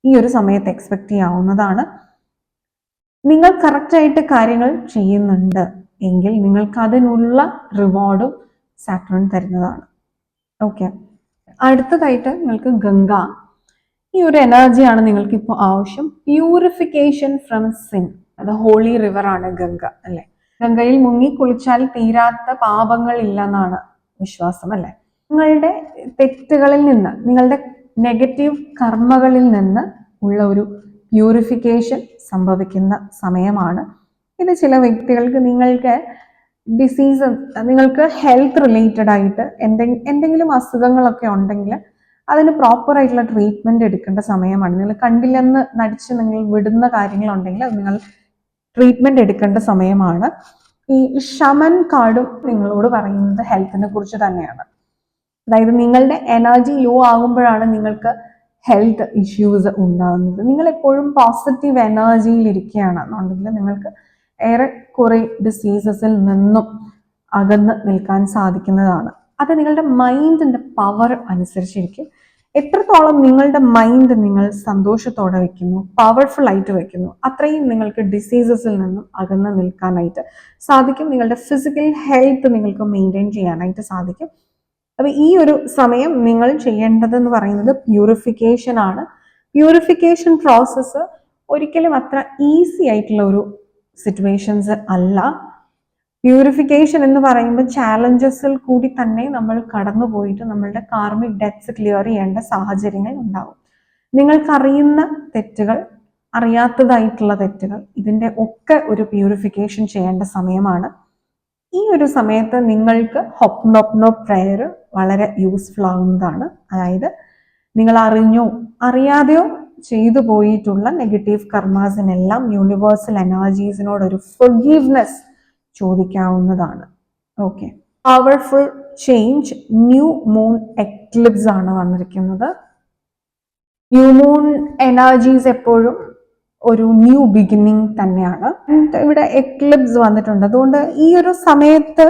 ഈ ഒരു സമയത്ത് എക്സ്പെക്ട് ചെയ്യാവുന്നതാണ്. നിങ്ങൾ കറക്റ്റായിട്ട് കാര്യങ്ങൾ ചെയ്യുന്നുണ്ട് എങ്കിൽ നിങ്ങൾക്ക് അതിനുള്ള റിവാർഡും സാറ്റർൺ തരുന്നതാണ്. ഓക്കെ, അടുത്തതായിട്ട് നിങ്ങൾക്ക് ഗംഗ, ഈ ഒരു എനർജിയാണ് നിങ്ങൾക്ക് ഇപ്പോൾ ആവശ്യം. പ്യൂരിഫിക്കേഷൻ ഫ്രം സിൻ, അത് ഹോളി റിവർ ആണ് ഗംഗ, അല്ലെ? ഗംഗയിൽ മുങ്ങി കുളിച്ചാൽ തീരാത്ത പാപങ്ങൾ ഇല്ലെന്നാണ് വിശ്വാസം, അല്ലെ? നിങ്ങളുടെ തെറ്റുകളിൽ നിന്ന്, നിങ്ങളുടെ നെഗറ്റീവ് കർമ്മകളിൽ നിന്ന് ഉള്ള ഒരു പ്യൂരിഫിക്കേഷൻ സംഭവിക്കുന്ന സമയമാണ് ഇത്. ചില വ്യക്തികൾക്ക് നിങ്ങൾക്ക് ഡിസീസ്, നിങ്ങൾക്ക് ഹെൽത്ത് റിലേറ്റഡ് ആയിട്ട് എന്തെങ്കിലും അസുഖങ്ങളൊക്കെ ഉണ്ടെങ്കിൽ അതിന് പ്രോപ്പർ ആയിട്ടുള്ള ട്രീറ്റ്മെന്റ് എടുക്കേണ്ട സമയമാണ്. നിങ്ങൾ കണ്ടില്ലെന്ന് നടിച്ച് നിങ്ങൾ വിടുന്ന കാര്യങ്ങളുണ്ടെങ്കിൽ അത് നിങ്ങൾ ട്രീറ്റ്മെന്റ് എടുക്കേണ്ട സമയമാണ്. ഈ ഷമൻ കാർഡും നിങ്ങളോട് പറയുന്നത് ഹെൽത്തിനെ കുറിച്ച് തന്നെയാണ്. അതായത് നിങ്ങളുടെ എനർജി ലോ ആകുമ്പോഴാണ് നിങ്ങൾക്ക് ഹെൽത്ത് ഇഷ്യൂസ് ഉണ്ടാകുന്നത്. നിങ്ങൾ എപ്പോഴും പോസിറ്റീവ് എനർജിയിൽ ഇരിക്കുകയാണെന്നുണ്ടെങ്കിൽ നിങ്ങൾക്ക് ഏറെക്കുറെ ഡിസീസസിൽ നിന്നും അകന്ന് നിൽക്കാൻ സാധിക്കുന്നതാണ്. അത് നിങ്ങളുടെ മൈൻഡിന്റെ പവർ അനുസരിച്ചിരിക്കും. എത്രത്തോളം നിങ്ങളുടെ മൈൻഡ് നിങ്ങൾ സന്തോഷത്തോടെ വെക്കുന്നു, പവർഫുൾ ആയിട്ട് വെക്കുന്നു, അത്രയും നിങ്ങൾക്ക് ഡിസീസസിൽ നിന്നും അകന്ന് നിൽക്കാനായിട്ട് സാധിക്കും. നിങ്ങളുടെ ഫിസിക്കൽ ഹെൽത്ത് നിങ്ങൾക്ക് മെയിൻറ്റെയിൻ ചെയ്യാനായിട്ട് സാധിക്കും. അപ്പൊ ഈ ഒരു സമയം നിങ്ങൾ ചെയ്യേണ്ടതെന്ന് പറയുന്നത് പ്യൂരിഫിക്കേഷൻ ആണ്. പ്യൂരിഫിക്കേഷൻ പ്രോസസ്സ് ഒരിക്കലും അത്ര ഈസി ആയിട്ടുള്ള ഒരു സിറ്റുവേഷൻസ് അല്ല. പ്യൂരിഫിക്കേഷൻ എന്ന് പറയുമ്പോൾ ചാലഞ്ചസിൽ കൂടി തന്നെ നമ്മൾ കടന്നു പോയിട്ട് നമ്മളുടെ കാർമിക് ഡെറ്റ്സ് ക്ലിയർ ചെയ്യേണ്ട സാഹചര്യങ്ങൾ ഉണ്ടാവും. നിങ്ങൾക്കറിയുന്ന തെറ്റുകൾ, അറിയാത്തതായിട്ടുള്ള തെറ്റുകൾ, ഇതിൻ്റെ ഒക്കെ ഒരു പ്യൂരിഫിക്കേഷൻ ചെയ്യേണ്ട സമയമാണ്. ഈ ഒരു സമയത്ത് നിങ്ങൾക്ക് ഹൊപ്നൊപ്നോ പ്രെയർ വളരെ യൂസ്ഫുൾ ആവുന്നതാണ്. അതായത് നിങ്ങൾ അറിഞ്ഞോ അറിയാതെയോ ചെയ്തു പോയിട്ടുള്ള നെഗറ്റീവ് കർമാസിനെല്ലാം യൂണിവേഴ്സൽ എനർജീസിനോട് ഒരു ഫൊർഗീവ്നെസ് ചോദിക്കാവുന്നതാണ്. Okay, powerful change, new moon eclipse ആണ് വന്നിരിക്കുന്നത്. ന്യൂ മൂൺ എനർജീസ് എപ്പോഴും ഒരു ന്യൂ ബിഗിനിങ് തന്നെയാണ്. ഇവിടെ എക്ലിപ്സ് വന്നിട്ടുണ്ട്. അതുകൊണ്ട് ഈ ഒരു സമയത്ത്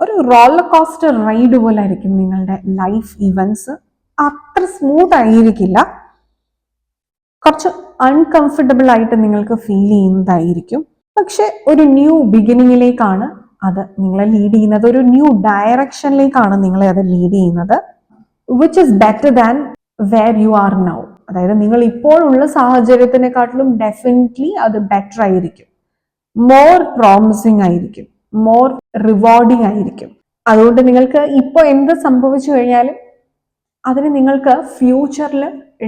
ഒരു റോളർ കോസ്റ്റർ റൈഡ് പോലെ ആയിരിക്കും നിങ്ങളുടെ ലൈഫ് ഇവന്റ്സ്. അത്ര സ്മൂത്ത് ആയിരിക്കില്ല, കുറച്ച് അൺകംഫർട്ടബിൾ ആയിട്ട് നിങ്ങൾക്ക് ഫീൽ ചെയ്യുന്നതായിരിക്കും. പക്ഷെ ഒരു ന്യൂ ബിഗിനിങ്ങിലേക്കാണ് അത് നിങ്ങളെ ലീഡ് ചെയ്യുന്നത്. ഒരു ന്യൂ ഡയറക്ഷനിലേക്കാണ് നിങ്ങളെ അത് ലീഡ് ചെയ്യുന്നത്. Which is better than where you are now. അതായത് നിങ്ങൾ ഇപ്പോഴുള്ള സാഹചര്യത്തിനെക്കാട്ടിലും ഡെഫിനറ്റ്ലി അത് ബെറ്റർ ആയിരിക്കും, മോർ പ്രോമിസിങ് ആയിരിക്കും, മോർ റിവാർഡിങ് ആയിരിക്കും. അതുകൊണ്ട് നിങ്ങൾക്ക് ഇപ്പോൾ എന്ത് സംഭവിച്ചു കഴിഞ്ഞാലും അതിന് നിങ്ങൾക്ക് ഫ്യൂച്ചറിൽ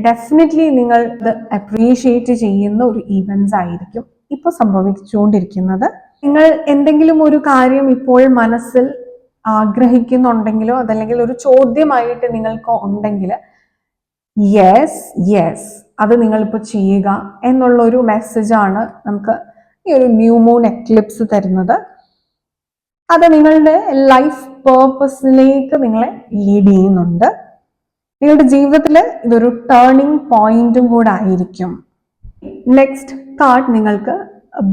ഡെഫിനറ്റ്ലി നിങ്ങൾ ഇത് അപ്രീഷിയേറ്റ് ചെയ്യുന്ന ഒരു ഇവന്റ്സ് ആയിരിക്കും ഇപ്പോൾ സംഭവിച്ചുകൊണ്ടിരിക്കുന്നത്. നിങ്ങൾ എന്തെങ്കിലും ഒരു കാര്യം ഇപ്പോൾ മനസ്സിൽ ആഗ്രഹിക്കുന്നുണ്ടെങ്കിലോ അതല്ലെങ്കിൽ ഒരു ചോദ്യമായിട്ട് നിങ്ങൾക്ക് ഉണ്ടെങ്കിൽ യെസ് അത് നിങ്ങളിപ്പോൾ ചെയ്യുക എന്നുള്ളൊരു മെസ്സേജാണ് നമുക്ക് ഈ ഒരു ന്യൂ മൂൺ എക്ലിപ്സ് തരുന്നത്. അത് നിങ്ങളുടെ ലൈഫ് പേർപ്പസിലേക്ക് നിങ്ങളെ ലീഡ് ചെയ്യുന്നുണ്ട്. നിങ്ങളുടെ ജീവിതത്തിൽ ഇതൊരു ടേണിംഗ് പോയിന്റും കൂടെ ആയിരിക്കും. നെക്സ്റ്റ് കാർഡ് നിങ്ങൾക്ക്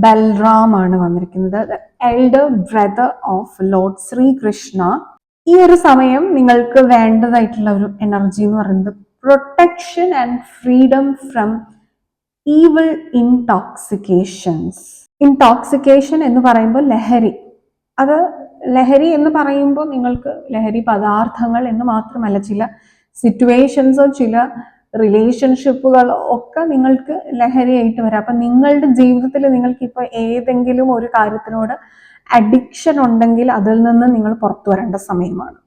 ബൽറാം ആണ് വന്നിരിക്കുന്നത്, elder brother of lord Shrikrishna. ഈ ഒരു സമയം നിങ്ങൾക്ക് വേണ്ടതായിട്ടുള്ള ഒരു എനർജി എന്ന് പറയുന്നത് protection and freedom from evil intoxications. Intoxication എന്ന് പറയുമ്പോൾ ലഹരി, അത് ലഹരി എന്ന് പറയുമ്പോൾ നിങ്ങൾക്ക് ലഹരി പദാർത്ഥങ്ങൾ എന്ന് മാത്രമല്ല, ചില സിറ്റുവേഷൻസോ ചില റിലേഷൻഷിപ്പുകളോ ഒക്കെ നിങ്ങൾക്ക് ലഹരിയായിട്ട് വരാം. അപ്പം നിങ്ങളുടെ ജീവിതത്തിൽ നിങ്ങൾക്ക് ഇപ്പോൾ ഏതെങ്കിലും ഒരു കാര്യത്തിനോട് അഡിക്ഷൻ ഉണ്ടെങ്കിൽ അതിൽ നിന്ന് നിങ്ങൾ പുറത്തു വരേണ്ട സമയമാണ്.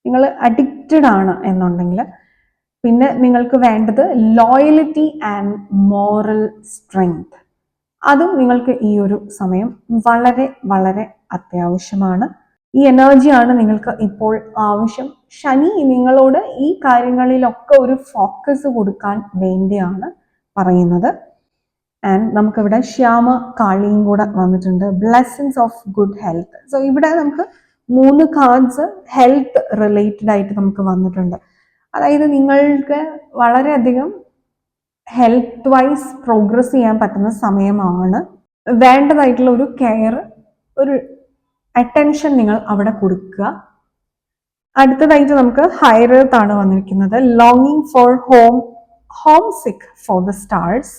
നിങ്ങൾ അഡിക്റ്റഡ് ആണ് എന്നുണ്ടെങ്കിൽ പിന്നെ നിങ്ങൾക്ക് വേണ്ടത് ലോയലിറ്റി ആൻഡ് മോറൽ സ്ട്രെങ്ത്. അതും നിങ്ങൾക്ക് ഈ ഒരു സമയം വളരെ വളരെ അത്യാവശ്യമാണ്. ഈ എനർജിയാണ് നിങ്ങൾക്ക് ഇപ്പോൾ ആവശ്യം. ശനി നിങ്ങളോട് ഈ കാര്യങ്ങളിലൊക്കെ ഒരു ഫോക്കസ് കൊടുക്കാൻ വേണ്ടിയാണ് പറയുന്നത്. ആൻഡ് നമുക്കിവിടെ ശ്യാമ കാളിയും കൂടെ വന്നിട്ടുണ്ട്, blessings of good health. So ഇവിടെ നമുക്ക് 3 കാർഡ്സ് ഹെൽത്ത് റിലേറ്റഡ് ആയിട്ട് നമുക്ക് വന്നിട്ടുണ്ട്. അതായത് നിങ്ങൾക്ക് വളരെയധികം ഹെൽത്ത് വൈസ് പ്രോഗ്രസ് ചെയ്യാൻ പറ്റുന്ന സമയമാണ്. വേണ്ടതായിട്ടുള്ള ഒരു കെയർ, ഒരു അറ്റൻഷൻ നിങ്ങൾ അവിടെ കൊടുക്കുക. അടുത്തതായിട്ട് നമുക്ക് ഹയർ എർത്ത് ആണ് വന്നിരിക്കുന്നത്, ലോങ്ങിങ് ഫോർ ഹോം, ഹോം സിക്ക് ഫോർ ദ സ്റ്റാർസ്.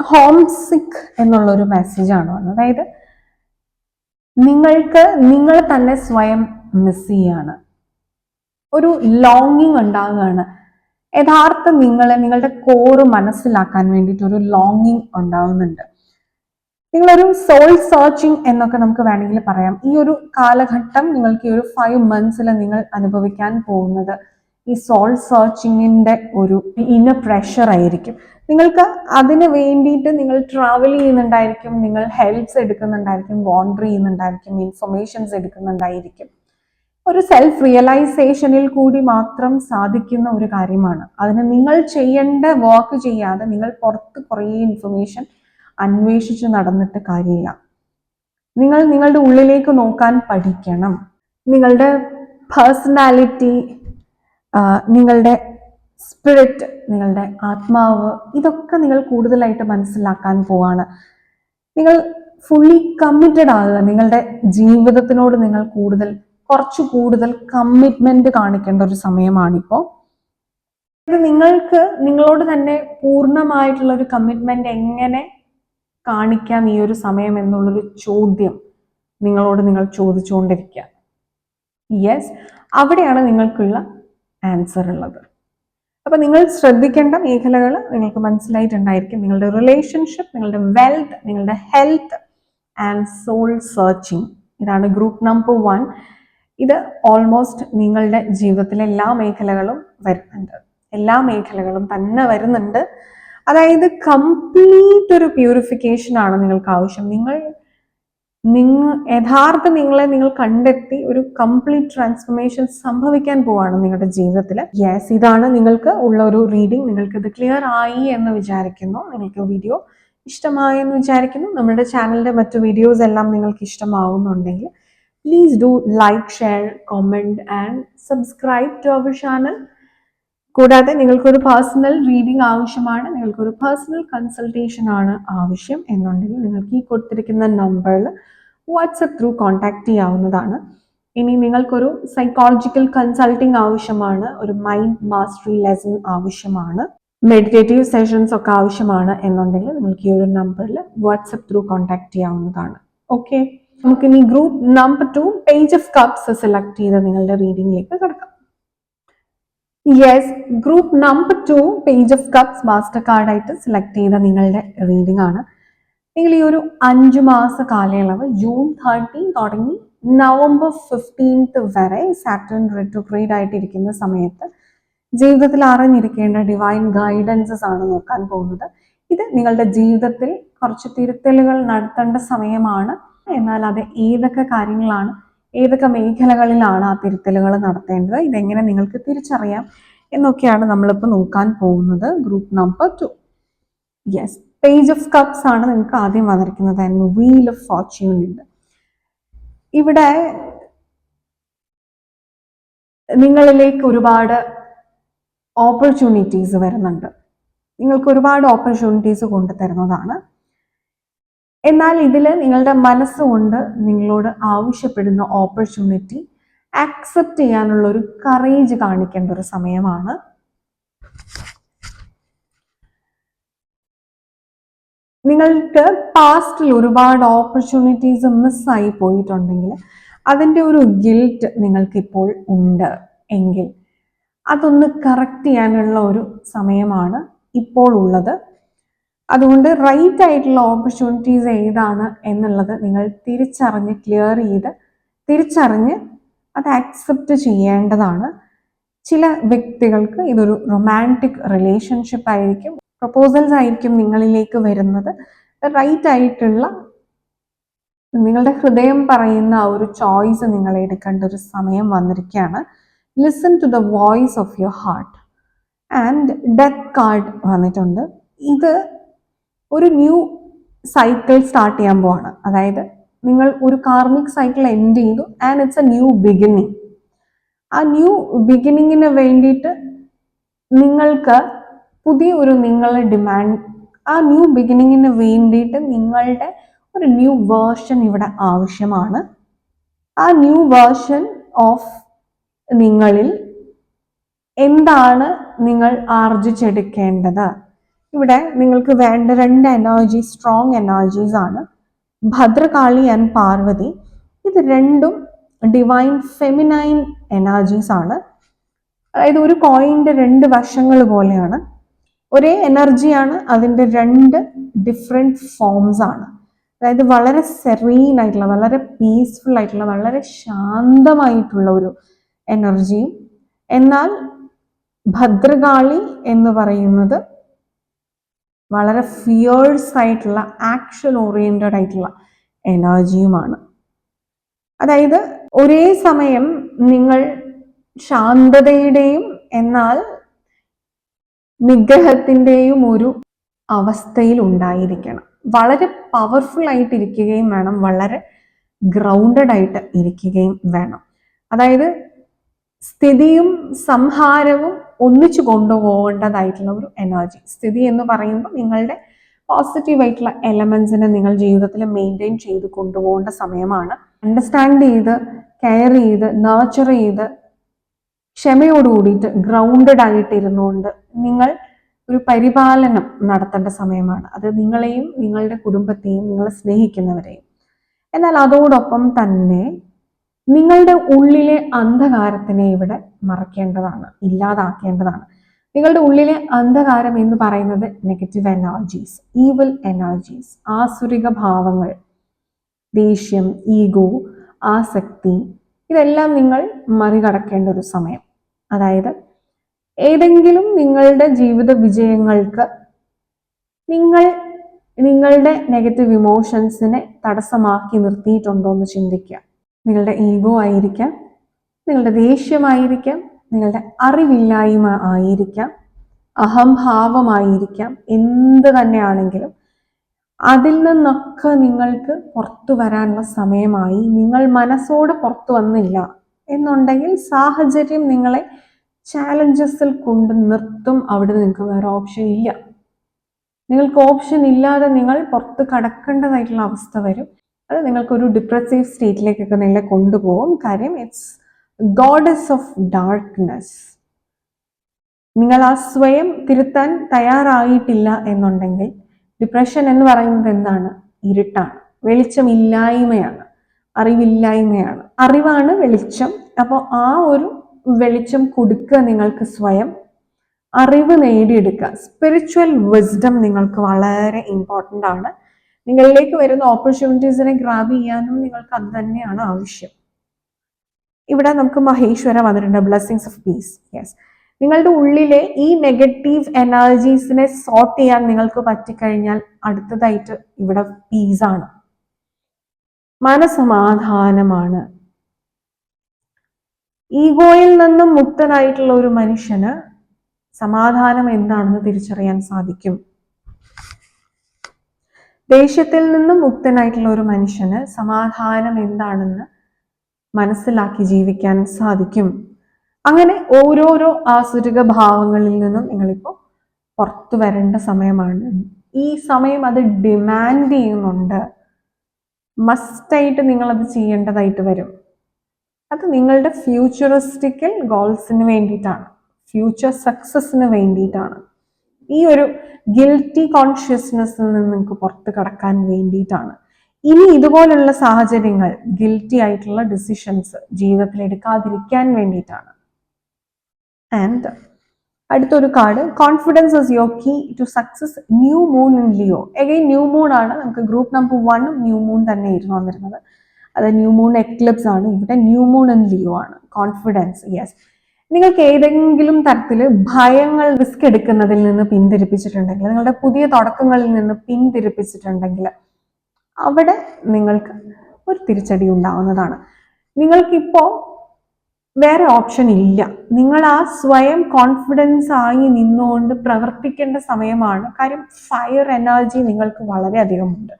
ഹോം സിക്ക് എന്നുള്ള ഒരു മെസ്സേജ് ആണ് വന്നത്. അതായത് നിങ്ങൾക്ക് നിങ്ങൾ തന്നെ സ്വയം മിസ് ചെയ്യാണ്, ഒരു ലോങ്ങിങ് ഉണ്ടാകുകയാണ്. യഥാർത്ഥ നിങ്ങളുടെ കോറ് മനസ്സിലാക്കാൻ വേണ്ടിയിട്ട് ഒരു ലോങ്ങിങ് ഉണ്ടാവുന്നുണ്ട്. നിങ്ങളൊരു സോൾ സെർച്ചിങ് എന്നൊക്കെ നമുക്ക് വേണമെങ്കിൽ പറയാം. ഈ ഒരു കാലഘട്ടം നിങ്ങൾക്ക് ഈ ഒരു 5 months നിങ്ങൾ അനുഭവിക്കാൻ പോകുന്നത് ഈ സോൾ സെർച്ചിങ്ങിന്റെ ഒരു ഇന്നർ പ്രഷർ ആയിരിക്കും. നിങ്ങൾക്ക് അതിന് വേണ്ടിയിട്ട് നിങ്ങൾ ട്രാവൽ ചെയ്യുന്നുണ്ടായിരിക്കും, നിങ്ങൾ ഹെൽപ്സ് എടുക്കുന്നുണ്ടായിരിക്കും, വോണ്ടർ ചെയ്യുന്നുണ്ടായിരിക്കും, ഇൻഫർമേഷൻസ് എടുക്കുന്നുണ്ടായിരിക്കും. ഒരു സെൽഫ് റിയലൈസേഷനിൽ കൂടി മാത്രം സാധിക്കുന്ന ഒരു കാര്യമാണ്. അതിന് നിങ്ങൾ ചെയ്യേണ്ട വർക്ക് ചെയ്യാതെ നിങ്ങൾ പുറത്ത് കുറേ ഇൻഫർമേഷൻ അന്വേഷിച്ച് നടന്നിട്ട് കാര്യമില്ല. നിങ്ങൾ നിങ്ങളുടെ ഉള്ളിലേക്ക് നോക്കാൻ പഠിക്കണം. നിങ്ങളുടെ പേഴ്സണാലിറ്റി, നിങ്ങളുടെ സ്പിരിറ്റ്, നിങ്ങളുടെ ആത്മാവ്, ഇതൊക്കെ നിങ്ങൾ കൂടുതലായിട്ട് മനസ്സിലാക്കാൻ പോവാണ്. നിങ്ങൾ ഫുള്ളി കമ്മിറ്റഡ് ആകുക. നിങ്ങളുടെ ജീവിതത്തിനോട് നിങ്ങൾ കുറച്ചു കൂടുതൽ കമ്മിറ്റ്മെന്റ് കാണിക്കേണ്ട ഒരു സമയമാണിപ്പോൾ. നിങ്ങൾക്ക് നിങ്ങളോട് തന്നെ പൂർണ്ണമായിട്ടുള്ള ഒരു കമ്മിറ്റ്മെന്റ് എങ്ങനെ കാണിക്കാം ഈ ഒരു സമയം എന്നുള്ളൊരു ചോദ്യം നിങ്ങളോട് നിങ്ങൾ ചോദിച്ചുകൊണ്ടിരിക്കുക. യെസ്, അവിടെയാണ് നിങ്ങൾക്കുള്ള ആൻസർ ഉള്ളത്. അപ്പൊ നിങ്ങൾ ശ്രദ്ധിക്കേണ്ട മേഖലകൾ നിങ്ങൾക്ക് മനസ്സിലായിട്ടുണ്ടായിരിക്കും. നിങ്ങളുടെ റിലേഷൻഷിപ്പ്, നിങ്ങളുടെ വെൽത്ത്, നിങ്ങളുടെ ഹെൽത്ത് ആൻഡ് സോൾ സെർച്ചിങ്. ഇതാണ് ഗ്രൂപ്പ് നമ്പർ 1. ഇത് ഓൾമോസ്റ്റ് നിങ്ങളുടെ ജീവിതത്തിലെ എല്ലാ മേഖലകളും വരുന്നുണ്ട്, എല്ലാ മേഖലകളും തന്നെ വരുന്നുണ്ട്. അതായത് കംപ്ലീറ്റ് ഒരു പ്യൂരിഫിക്കേഷൻ ആണ് നിങ്ങൾക്ക് ആവശ്യം. യഥാർത്ഥ നിങ്ങളെ നിങ്ങൾ കണ്ടെത്തി ഒരു കംപ്ലീറ്റ് ട്രാൻസ്ഫർമേഷൻ സംഭവിക്കാൻ പോവാണ് നിങ്ങളുടെ ജീവിതത്തിൽ. യെസ്, ഇതാണ് നിങ്ങൾക്ക് ഉള്ള ഒരു റീഡിംഗ്. നിങ്ങൾക്ക് ഇത് ക്ലിയർ ആയി എന്ന് വിചാരിക്കുന്നു. നിങ്ങൾക്ക് വീഡിയോ ഇഷ്ടമായി എന്ന് വിചാരിക്കുന്നു. നമ്മുടെ ചാനലിന്റെ മറ്റു വീഡിയോസ് എല്ലാം നിങ്ങൾക്ക് ഇഷ്ടമാവുന്നുണ്ടെങ്കിൽ please do like, share, comment and subscribe to our channel. കൂടാതെ നിങ്ങൾക്കൊരു പേഴ്സണൽ റീഡിംഗ് ആവശ്യമാണ്, നിങ്ങൾക്കൊരു പേഴ്സണൽ കൺസൾട്ടേഷൻ ആണ് ആവശ്യം എന്നുണ്ടെങ്കിൽ നിങ്ങൾക്ക് ഈ കൊടുത്തിരിക്കുന്ന നമ്പറിൽ വാട്സപ്പ് ത്രൂ കോൺടാക്ട് ചെയ്യാവുന്നതാണ്. ഇനി നിങ്ങൾക്കൊരു സൈക്കോളജിക്കൽ കൺസൾട്ടിങ് ആവശ്യമാണ്, ഒരു മൈൻഡ് മാസ്റ്ററി ലെസൺ ആവശ്യമാണ്, മെഡിറ്റേറ്റീവ് സെഷൻസ് ഒക്കെ ആവശ്യമാണ് എന്നുണ്ടെങ്കിൽ നിങ്ങൾക്ക് ഈ ഒരു നമ്പറിൽ വാട്സപ്പ് ത്രൂ കോൺടാക്ട് ചെയ്യാവുന്നതാണ്. ഓക്കെ, നമുക്കിനി group number 2 page of cups select ചെയ്ത് നിങ്ങളുടെ റീഡിംഗിലേക്ക് കിടക്കാം. Yes, group number 2 page of cups master കാർഡായിട്ട് സെലക്ട് ചെയ്ത നിങ്ങളുടെ റീഡിംഗ് ആണ്. നിങ്ങൾ ഈ ഒരു 5 മാസ കാലയളവ് ജൂൺ 30 തുടങ്ങി നവംബർ 15 വരെ സാറ്റർൻ റെട്രോഗ്രേഡ് ആയിട്ടിരിക്കുന്ന സമയത്ത് ജീവിതത്തിൽ അറിഞ്ഞിരിക്കേണ്ട ഡിവൈൻ ഗൈഡൻസസ് ആണ് നോക്കാൻ പോകുന്നത്. ഇത് നിങ്ങളുടെ ജീവിതത്തിൽ കുറച്ച് തിരുത്തലുകൾ നടത്തേണ്ട സമയമാണ്. എന്നാൽ അത് ഏതൊക്കെ കാര്യങ്ങളാണ്, ഏതൊക്കെ മേഖലകളിലാണ് ആ തിരുത്തലുകൾ നടത്തേണ്ടത്, ഇതെങ്ങനെ നിങ്ങൾക്ക് തിരിച്ചറിയാം എന്നൊക്കെയാണ് നമ്മളിപ്പോൾ നോക്കാൻ പോകുന്നത്. Group number 2. Yes, page of cups ആണ് നിങ്ങൾക്ക് ആദ്യം വന്നിരിക്കുന്നത്. ആൻഡ് വീൽ ഓഫ് ഫോർച്യൂൺ ഉണ്ട്. ഇവിടെ നിങ്ങളിലേക്ക് ഒരുപാട് ഓപ്പർച്യൂണിറ്റീസ് വരുന്നുണ്ട്, നിങ്ങൾക്ക് ഒരുപാട് ഓപ്പർച്യൂണിറ്റീസ് കൊണ്ടുതരുന്നതാണ്. എന്നാൽ ഇതിൽ നിങ്ങളുടെ മനസ്സുകൊണ്ട് നിങ്ങളോട് ആവശ്യപ്പെടുന്ന ഓപ്പർച്യൂണിറ്റി ആക്സെപ്റ്റ് ചെയ്യാനുള്ള ഒരു കറേജ് കാണിക്കേണ്ട ഒരു സമയമാണ്. നിങ്ങൾക്ക് പാസ്റ്റിൽ ഒരുപാട് ഓപ്പർച്യൂണിറ്റീസ് മിസ്സായി പോയിട്ടുണ്ടെങ്കിൽ അതിൻ്റെ ഒരു ഗിൽറ്റ് നിങ്ങൾക്കിപ്പോൾ ഉണ്ട് എങ്കിൽ അതൊന്ന് കറക്റ്റ് ചെയ്യാനുള്ള ഒരു സമയമാണ് ഇപ്പോൾ ഉള്ളത്. അതുകൊണ്ട് റൈറ്റ് ആയിട്ടുള്ള ഓപ്പർച്യൂണിറ്റീസ് ഏതാണ് എന്നുള്ളത് നിങ്ങൾ തിരിച്ചറിഞ്ഞ് ക്ലിയർ ചെയ്ത് തിരിച്ചറിഞ്ഞ് അത് ആക്സെപ്റ്റ് ചെയ്യേണ്ടതാണ്. ചില വ്യക്തികൾക്ക് ഇതൊരു റൊമാൻറ്റിക് റിലേഷൻഷിപ്പ് ആയിരിക്കും, പ്രപ്പോസൽസ് ആയിരിക്കും നിങ്ങളിലേക്ക് വരുന്നത്. റൈറ്റ് ആയിട്ടുള്ള നിങ്ങളുടെ ഹൃദയം പറയുന്ന ആ ഒരു ചോയ്സ് നിങ്ങൾ എടുക്കേണ്ട ഒരു സമയം വന്നിരിക്കുകയാണ്. Listen to the voice of your heart. And death card വന്നിട്ടുണ്ട്. ഇത് ഒരു ന്യൂ സൈക്കിൾ സ്റ്റാർട്ട് ചെയ്യാൻ പോവാണ്. അതായത് നിങ്ങൾ ഒരു കാർമിക് സൈക്കിൾ എൻഡ് ചെയ്തു and it's A new beginning. ആ ന്യൂ ബിഗിനിങ്ങിന് വേണ്ടിയിട്ട് നിങ്ങൾക്ക് പുതിയ ഒരു നിങ്ങളെ ഡിമാൻഡ്, ആ ന്യൂ ബിഗിനിങ്ങിന് വേണ്ടിയിട്ട് നിങ്ങളുടെ ഒരു ന്യൂ വേർഷൻ ഇവിടെ ആവശ്യമാണ്. ആ ന്യൂ വേർഷൻ ഓഫ് നിങ്ങളിൽ എന്താണ് നിങ്ങൾ ആർജിച്ചെടുക്കേണ്ടത്? ഇവിടെ നിങ്ങൾക്ക് വേണ്ട 2 എനർജി, സ്ട്രോങ് എനർജീസ് ആണ്. ഭദ്രകാളി ആൻഡ് പാർവതി. ഇത് രണ്ടും ഡിവൈൻ ഫെമിനൈൻ എനർജീസ് ആണ്. അതായത് ഒരു കോയിന്റെ 2 വശങ്ങൾ പോലെയാണ്. ഒരേ എനർജിയാണ്, അതിൻ്റെ 2 ഡിഫറെൻറ്റ് ഫോംസ് ആണ്. അതായത് വളരെ സെറീൻ ആയിട്ടുള്ള, വളരെ പീസ്ഫുൾ ആയിട്ടുള്ള, വളരെ ശാന്തമായിട്ടുള്ള ഒരു എനർജിയും, എന്നാൽ ഭദ്രകാളി എന്ന് പറയുന്നത് വളരെ ഫിയേഴ്സ് ആയിട്ടുള്ള, ആക്ഷൻ ഓറിയന്റഡ് ആയിട്ടുള്ള എനർജിയുമാണ്. അതായത് ഒരേ സമയം നിങ്ങൾ ശാന്തതയുടെയും എന്നാൽ നിഗ്രഹത്തിൻ്റെയും ഒരു അവസ്ഥയിൽ ഉണ്ടായിരിക്കണം. വളരെ പവർഫുൾ ആയിട്ട് ഇരിക്കുകയും വേണം, വളരെ ഗ്രൗണ്ടഡ് ആയിട്ട് ഇരിക്കുകയും വേണം. അതായത് സ്ഥിതിയും സംഹാരവും ഒന്നിച്ചു കൊണ്ടുപോകേണ്ടതായിട്ടുള്ള ഒരു എനർജി. സ്ഥിതി എന്ന് പറയുമ്പോൾ നിങ്ങളുടെ പോസിറ്റീവ് ആയിട്ടുള്ള എലമെന്റ്സിനെ നിങ്ങൾ ജീവിതത്തിൽ മെയിൻറ്റെയിൻ ചെയ്ത് കൊണ്ടുപോകേണ്ട സമയമാണ്. അണ്ടർസ്റ്റാൻഡ് ചെയ്ത്, കെയർ ചെയ്ത്, നർച്ചർ ചെയ്ത്, ക്ഷമയോടുകൂടിയിട്ട് ഗ്രൗണ്ടഡ് ആയിട്ട് ഇരുന്നുകൊണ്ട് നിങ്ങൾ ഒരു പരിപാലനം നടത്തേണ്ട സമയമാണ്. അത് നിങ്ങളെയും നിങ്ങളുടെ കുടുംബത്തെയും നിങ്ങളെ സ്നേഹിക്കുന്നവരെയും. എന്നാൽ അതോടൊപ്പം തന്നെ നിങ്ങളുടെ ഉള്ളിലെ അന്ധകാരത്തിനെ ഇവിടെ മറക്കേണ്ടതാണ്, ഇല്ലാതാക്കേണ്ടതാണ്. നിങ്ങളുടെ ഉള്ളിലെ അന്ധകാരം എന്ന് പറയുന്നത് നെഗറ്റീവ് എനർജീസ്, ഈവിൽ എനർജീസ്, ആസുരിക ഭാവങ്ങൾ, ദേഷ്യം, ഈഗോ, ആസക്തി, ഇതെല്ലാം നിങ്ങൾ മറികടക്കേണ്ട ഒരു സമയം. അതായത് ഏതെങ്കിലും നിങ്ങളുടെ ജീവിത വിജയങ്ങൾക്ക് നിങ്ങൾ നിങ്ങളുടെ നെഗറ്റീവ് ഇമോഷൻസിനെ തടസ്സമാക്കി നിർത്തിയിട്ടുണ്ടോ എന്ന് ചിന്തിക്കുക. നിങ്ങളുടെ ഈഗോ ആയിരിക്കാം, നിങ്ങളുടെ ദേഷ്യമായിരിക്കാം, നിങ്ങളുടെ അറിവില്ലായ്മ ആയിരിക്കാം, അഹംഭാവമായിരിക്കാം, എന്ത് തന്നെയാണെങ്കിലും അതിൽ നിന്നൊക്കെ നിങ്ങൾക്ക് പുറത്തു വരാനുള്ള സമയമായി. നിങ്ങൾ മനസ്സോടെ പുറത്തു വന്നില്ല എന്നുണ്ടെങ്കിൽ സാഹചര്യം നിങ്ങളെ ചാലഞ്ചസിൽ കൊണ്ട് നിർത്തും. അവിടെ നിങ്ങൾക്ക് വേറെ ഓപ്ഷൻ ഇല്ല. നിങ്ങൾക്ക് ഓപ്ഷൻ ഇല്ലാതെ നിങ്ങൾ പുറത്ത് കടക്കേണ്ടതായിട്ടുള്ള അവസ്ഥ വരും. അത് നിങ്ങൾക്കൊരു ഡിപ്രസീവ് സ്റ്റേറ്റിലേക്കൊക്കെ നിങ്ങളെ കൊണ്ടുപോകും. കാര്യം ഇറ്റ്സ് ഗോഡസ് ഓഫ് ഡാർക്ക്നെസ്. നിങ്ങൾ ആ സ്വയം തിരുത്താൻ തയ്യാറായിട്ടില്ല എന്നുണ്ടെങ്കിൽ, ഡിപ്രഷൻ എന്ന് പറയുന്നത് എന്താണ്? ഇരുട്ടാണ്, വെളിച്ചമില്ലായ്മയാണ്, അറിവില്ലായ്മയാണ്. അറിവാണ് വെളിച്ചം. അപ്പോൾ ആ ഒരു വെളിച്ചം കൊടുക്കുക നിങ്ങൾക്ക് സ്വയം. അറിവ് നേടിയെടുക്കുക. സ്പിരിച്വൽ വിസ്ഡം നിങ്ങൾക്ക് വളരെ ഇമ്പോർട്ടൻ്റ് ആണ്. നിങ്ങളിലേക്ക് വരുന്ന ഓപ്പർച്യൂണിറ്റീസിനെ ഗ്രാബ് ചെയ്യാനും നിങ്ങൾക്ക് അത് തന്നെയാണ് ആവശ്യം. ഇവിടെ നമുക്ക് മഹേശ്വര വന്നിട്ടുണ്ട്, ബ്ലെസ്സിങ്സ് ഓഫ് പീസ്. യെസ്, നിങ്ങളുടെ ഉള്ളിലെ ഈ നെഗറ്റീവ് എനർജീസിനെ സോർട്ട് ചെയ്യാൻ നിങ്ങൾക്ക് പറ്റിക്കഴിഞ്ഞാൽ അടുത്തതായിട്ട് ഇവിടെ പീസാണ്, മനസമാധാനമാണ്. ഈഗോയിൽ നിന്നും മുക്തനായിട്ടുള്ള ഒരു മനുഷ്യന് സമാധാനം എന്താണെന്ന് തിരിച്ചറിയാൻ സാധിക്കും. ദേഷ്യത്തിൽ നിന്നും മുക്തനായിട്ടുള്ള ഒരു മനുഷ്യന് സമാധാനം എന്താണെന്ന് മനസ്സിലാക്കി ജീവിക്കാൻ സാധിക്കും. അങ്ങനെ ഓരോരോ ആസുരിക ഭാവങ്ങളിൽ നിന്നും നിങ്ങളിപ്പോൾ പുറത്തു വരേണ്ട സമയമാണ്. ഈ സമയം അത് ഡിമാൻഡ് ചെയ്യുന്നുണ്ട്. മസ്റ്റായിട്ട് നിങ്ങളത് ചെയ്യേണ്ടതായിട്ട് വരും. അത് നിങ്ങളുടെ ഫ്യൂച്ചറിസ്റ്റിക്കൽ ഗോൾസിന് വേണ്ടിയിട്ടാണ്, ഫ്യൂച്ചർ സക്സസിന് വേണ്ടിയിട്ടാണ്. ഈ ഒരു ഗിൽറ്റി കോൺഷ്യസ്നെസ്സിൽ നിന്ന് നിങ്ങൾക്ക് പുറത്ത് കടക്കാൻ വേണ്ടിയിട്ടാണ്. ഇനി ഇതുപോലുള്ള സാഹചര്യങ്ങൾ, ഗിൽറ്റി ആയിട്ടുള്ള ഡിസിഷൻസ് ജീവിതത്തിൽ എടുക്കാതിരിക്കാൻ വേണ്ടിയിട്ടാണ്. ആൻഡ് അടുത്തൊരു card, confidence is your key to success. New moon in Leo. Again new moon ആണ്. നമുക്ക് ഗ്രൂപ്പ് നമ്പർ 1 ന്യൂ മൂൺ തന്നെയായിരുന്നു വന്നിരുന്നത്. അത് ന്യൂ മൂൺ എക്ലിപ്സ് ആണ്. ഇവിടെ ന്യൂ മൂൺ ഇൻ ലിയോ ആണ്. Confidence, yes. നിങ്ങൾക്ക് ഏതെങ്കിലും തരത്തിൽ ഭയങ്ങൾ റിസ്ക് എടുക്കുന്നതിൽ നിന്ന് പിന്തിരിപ്പിച്ചിട്ടുണ്ടെങ്കിൽ, നിങ്ങളുടെ പുതിയ തുടക്കങ്ങളിൽ നിന്ന് പിന്തിരിപ്പിച്ചിട്ടുണ്ടെങ്കിൽ അവിടെ നിങ്ങൾക്ക് ഒരു തിരിച്ചടി ഉണ്ടാവുന്നതാണ്. നിങ്ങൾക്കിപ്പോ വേറെ ഓപ്ഷൻ ഇല്ല. നിങ്ങൾ ആ സ്വയം കോൺഫിഡൻസ് ആയി നിന്നുകൊണ്ട് പ്രവർത്തിക്കേണ്ട സമയമാണ്. കാര്യം ഫയർ എനർജി നിങ്ങൾക്ക് വളരെയധികം ഉണ്ട്.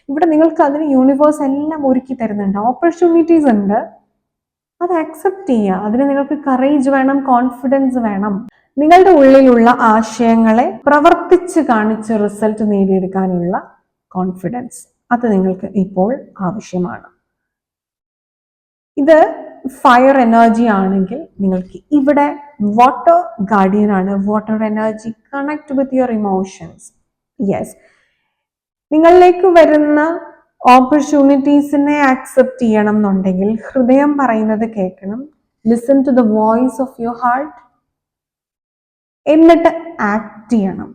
ഇവിടെ നിങ്ങൾക്ക് അതിന് യൂണിവേഴ്സ് എല്ലാം ഒരുക്കി തരുന്നുണ്ട്, ഓപ്പർച്യൂണിറ്റീസ് ഉണ്ട്. അത് അക്സെപ്റ്റ് ചെയ്യുക. അതിന് നിങ്ങൾക്ക് കറേജ് വേണം, കോൺഫിഡൻസ് വേണം. നിങ്ങളുടെ ഉള്ളിലുള്ള ആശയങ്ങളെ പ്രവർത്തിച്ച് കാണിച്ച് റിസൾട്ട് നേടിയെടുക്കാനുള്ള കോൺഫിഡൻസ്, അത് നിങ്ങൾക്ക് ഇപ്പോൾ ആവശ്യമാണ്. ഇത് ഫയർ എനർജി ആണെങ്കിൽ നിങ്ങൾക്ക് ഇവിടെ വാട്ടർ ഗാർഡിയൻ ആണ്. Water energy connect with your emotions. Yes, നിങ്ങളിലേക്ക് വരുന്ന ഓപ്പർച്യൂണിറ്റീസിനെ ആക്സെപ്റ്റ് ചെയ്യണം എന്നുണ്ടെങ്കിൽ ഹൃദയം പറയുന്നത് കേൾക്കണം. Listen to the voice of your heart. എന്നിട്ട് ആക്ട് ചെയ്യണം.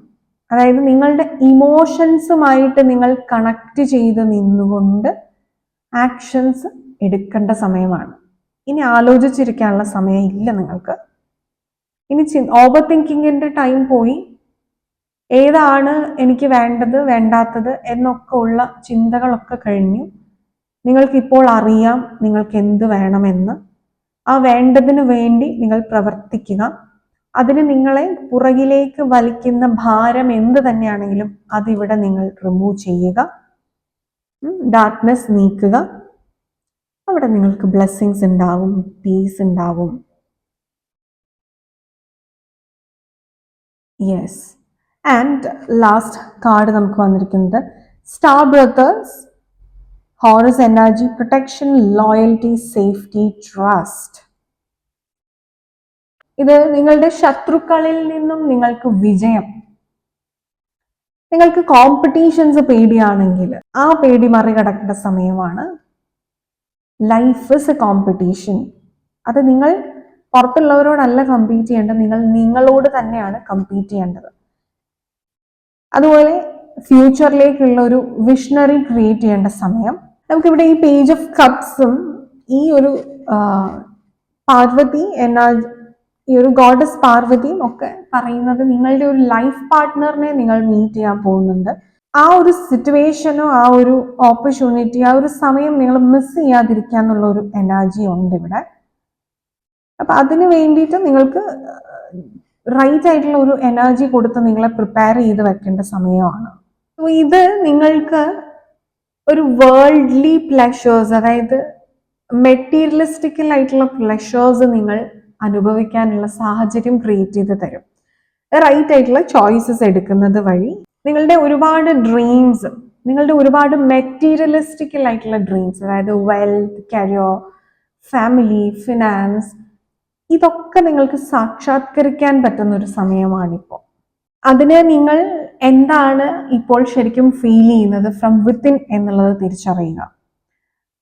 അതായത് നിങ്ങളുടെ ഇമോഷൻസുമായിട്ട് നിങ്ങൾ കണക്ട് ചെയ്ത് നിന്നുകൊണ്ട് ആക്ഷൻസ് എടുക്കേണ്ട സമയമാണ്. ഇനി ആലോചിച്ചിരിക്കാനുള്ള സമയം ഇല്ല നിങ്ങൾക്ക്. ഇനി ഓവർ തിങ്കിങ്ങിന്റെ ടൈം പോയി. ഏതാണ് എനിക്ക് വേണ്ടത് വേണ്ടാത്തത് എന്നൊക്കെ ഉള്ള ചിന്തകളൊക്കെ കഴിഞ്ഞു. നിങ്ങൾക്കിപ്പോൾ അറിയാം നിങ്ങൾക്ക് എന്ത് വേണമെന്ന്. ആ വേണ്ടതിനു വേണ്ടി നിങ്ങൾ പ്രവർത്തിക്കുക. അതിന് നിങ്ങളെ പുറകിലേക്ക് വലിക്കുന്ന ഭാരം എന്ത് തന്നെയാണെങ്കിലും അതിവിടെ നിങ്ങൾ റിമൂവ് ചെയ്യുക. ഡാർക്ക്നെസ് നീക്കുക. അവിടെ നിങ്ങൾക്ക് ബ്ലെസ്സിങ്സ് ഉണ്ടാവും, പീസ് ഉണ്ടാവും. യെസ്. ആൻഡ് ലാസ്റ്റ് കാർഡ് നമുക്ക് വന്നിരിക്കുന്നത് star brothers, Horace energy, protection, loyalty, safety, trust. ഇത് നിങ്ങളുടെ ശത്രുക്കളിൽ നിന്നും നിങ്ങൾക്ക് വിജയം. നിങ്ങൾക്ക് കോമ്പറ്റീഷൻസ് പേടിയാണെങ്കിൽ ആ പേടി മറികടക്കേണ്ട സമയമാണ്. Life is A competition. അത് നിങ്ങൾ പുറത്തുള്ളവരോടല്ല കമ്പീറ്റ് ചെയ്യേണ്ടത്, നിങ്ങൾ നിങ്ങളോട് തന്നെയാണ് കമ്പീറ്റ് ചെയ്യേണ്ടത്. അതുപോലെ ഫ്യൂച്ചറിലേക്കുള്ള ഒരു വിഷണറി ക്രിയേറ്റ് ചെയ്യേണ്ട സമയം. നമുക്കിവിടെ ഈ പേജ് ഓഫ് കപ്സും ഈ ഒരു പാർവതി ഈ ഒരു ഗോഡസ് പാർവതിയും ഒക്കെ പറയുന്നത് നിങ്ങളുടെ ഒരു ലൈഫ് പാർട്ട്ണറിനെ നിങ്ങൾ മീറ്റ് ചെയ്യാൻ പോകുന്നുണ്ട്. ആ ഒരു സിറ്റുവേഷനോ ആ ഒരു ഓപ്പർച്യൂണിറ്റി, ആ ഒരു സമയം നിങ്ങൾ മിസ് ചെയ്യാതിരിക്കുക എന്നുള്ള ഒരു എനർജി ഉണ്ട് ഇവിടെ. അപ്പൊ അതിന് വേണ്ടിയിട്ട് നിങ്ങൾക്ക് റൈറ്റ് ആയിട്ടുള്ള ഒരു എനർജി കൊടുത്ത് നിങ്ങളെ പ്രിപ്പയർ ചെയ്ത് വെക്കേണ്ട സമയമാണ്. ഇത് നിങ്ങൾക്ക് ഒരു വേൾഡ്ലി പ്ലഷേഴ്സ്, അതായത് മെറ്റീരിയലിസ്റ്റിക്കൽ ആയിട്ടുള്ള പ്ലഷേഴ്സ് നിങ്ങൾ അനുഭവിക്കാനുള്ള സാഹചര്യം ക്രിയേറ്റ് ചെയ്ത് തരും. റൈറ്റ് ആയിട്ടുള്ള ചോയ്സസ് എടുക്കുന്നത് വഴി നിങ്ങളുടെ ഒരുപാട് ഡ്രീംസ്, നിങ്ങളുടെ ഒരുപാട് മെറ്റീരിയലിസ്റ്റിക്കൽ ആയിട്ടുള്ള ഡ്രീംസ്, അതായത് വെൽത്ത്, കരിയർ, ഫാമിലി, ഫിനാൻസ്, ഇതൊക്കെ നിങ്ങൾക്ക് സാക്ഷാത്കരിക്കാൻ പറ്റുന്ന ഒരു സമയമാണിപ്പോൾ. അതിന് നിങ്ങൾ എന്താണ് ഇപ്പോൾ ശരിക്കും ഫീൽ ചെയ്യുന്നത് ഫ്രം വിത്തിൻ എന്നുള്ളത് തിരിച്ചറിയുക.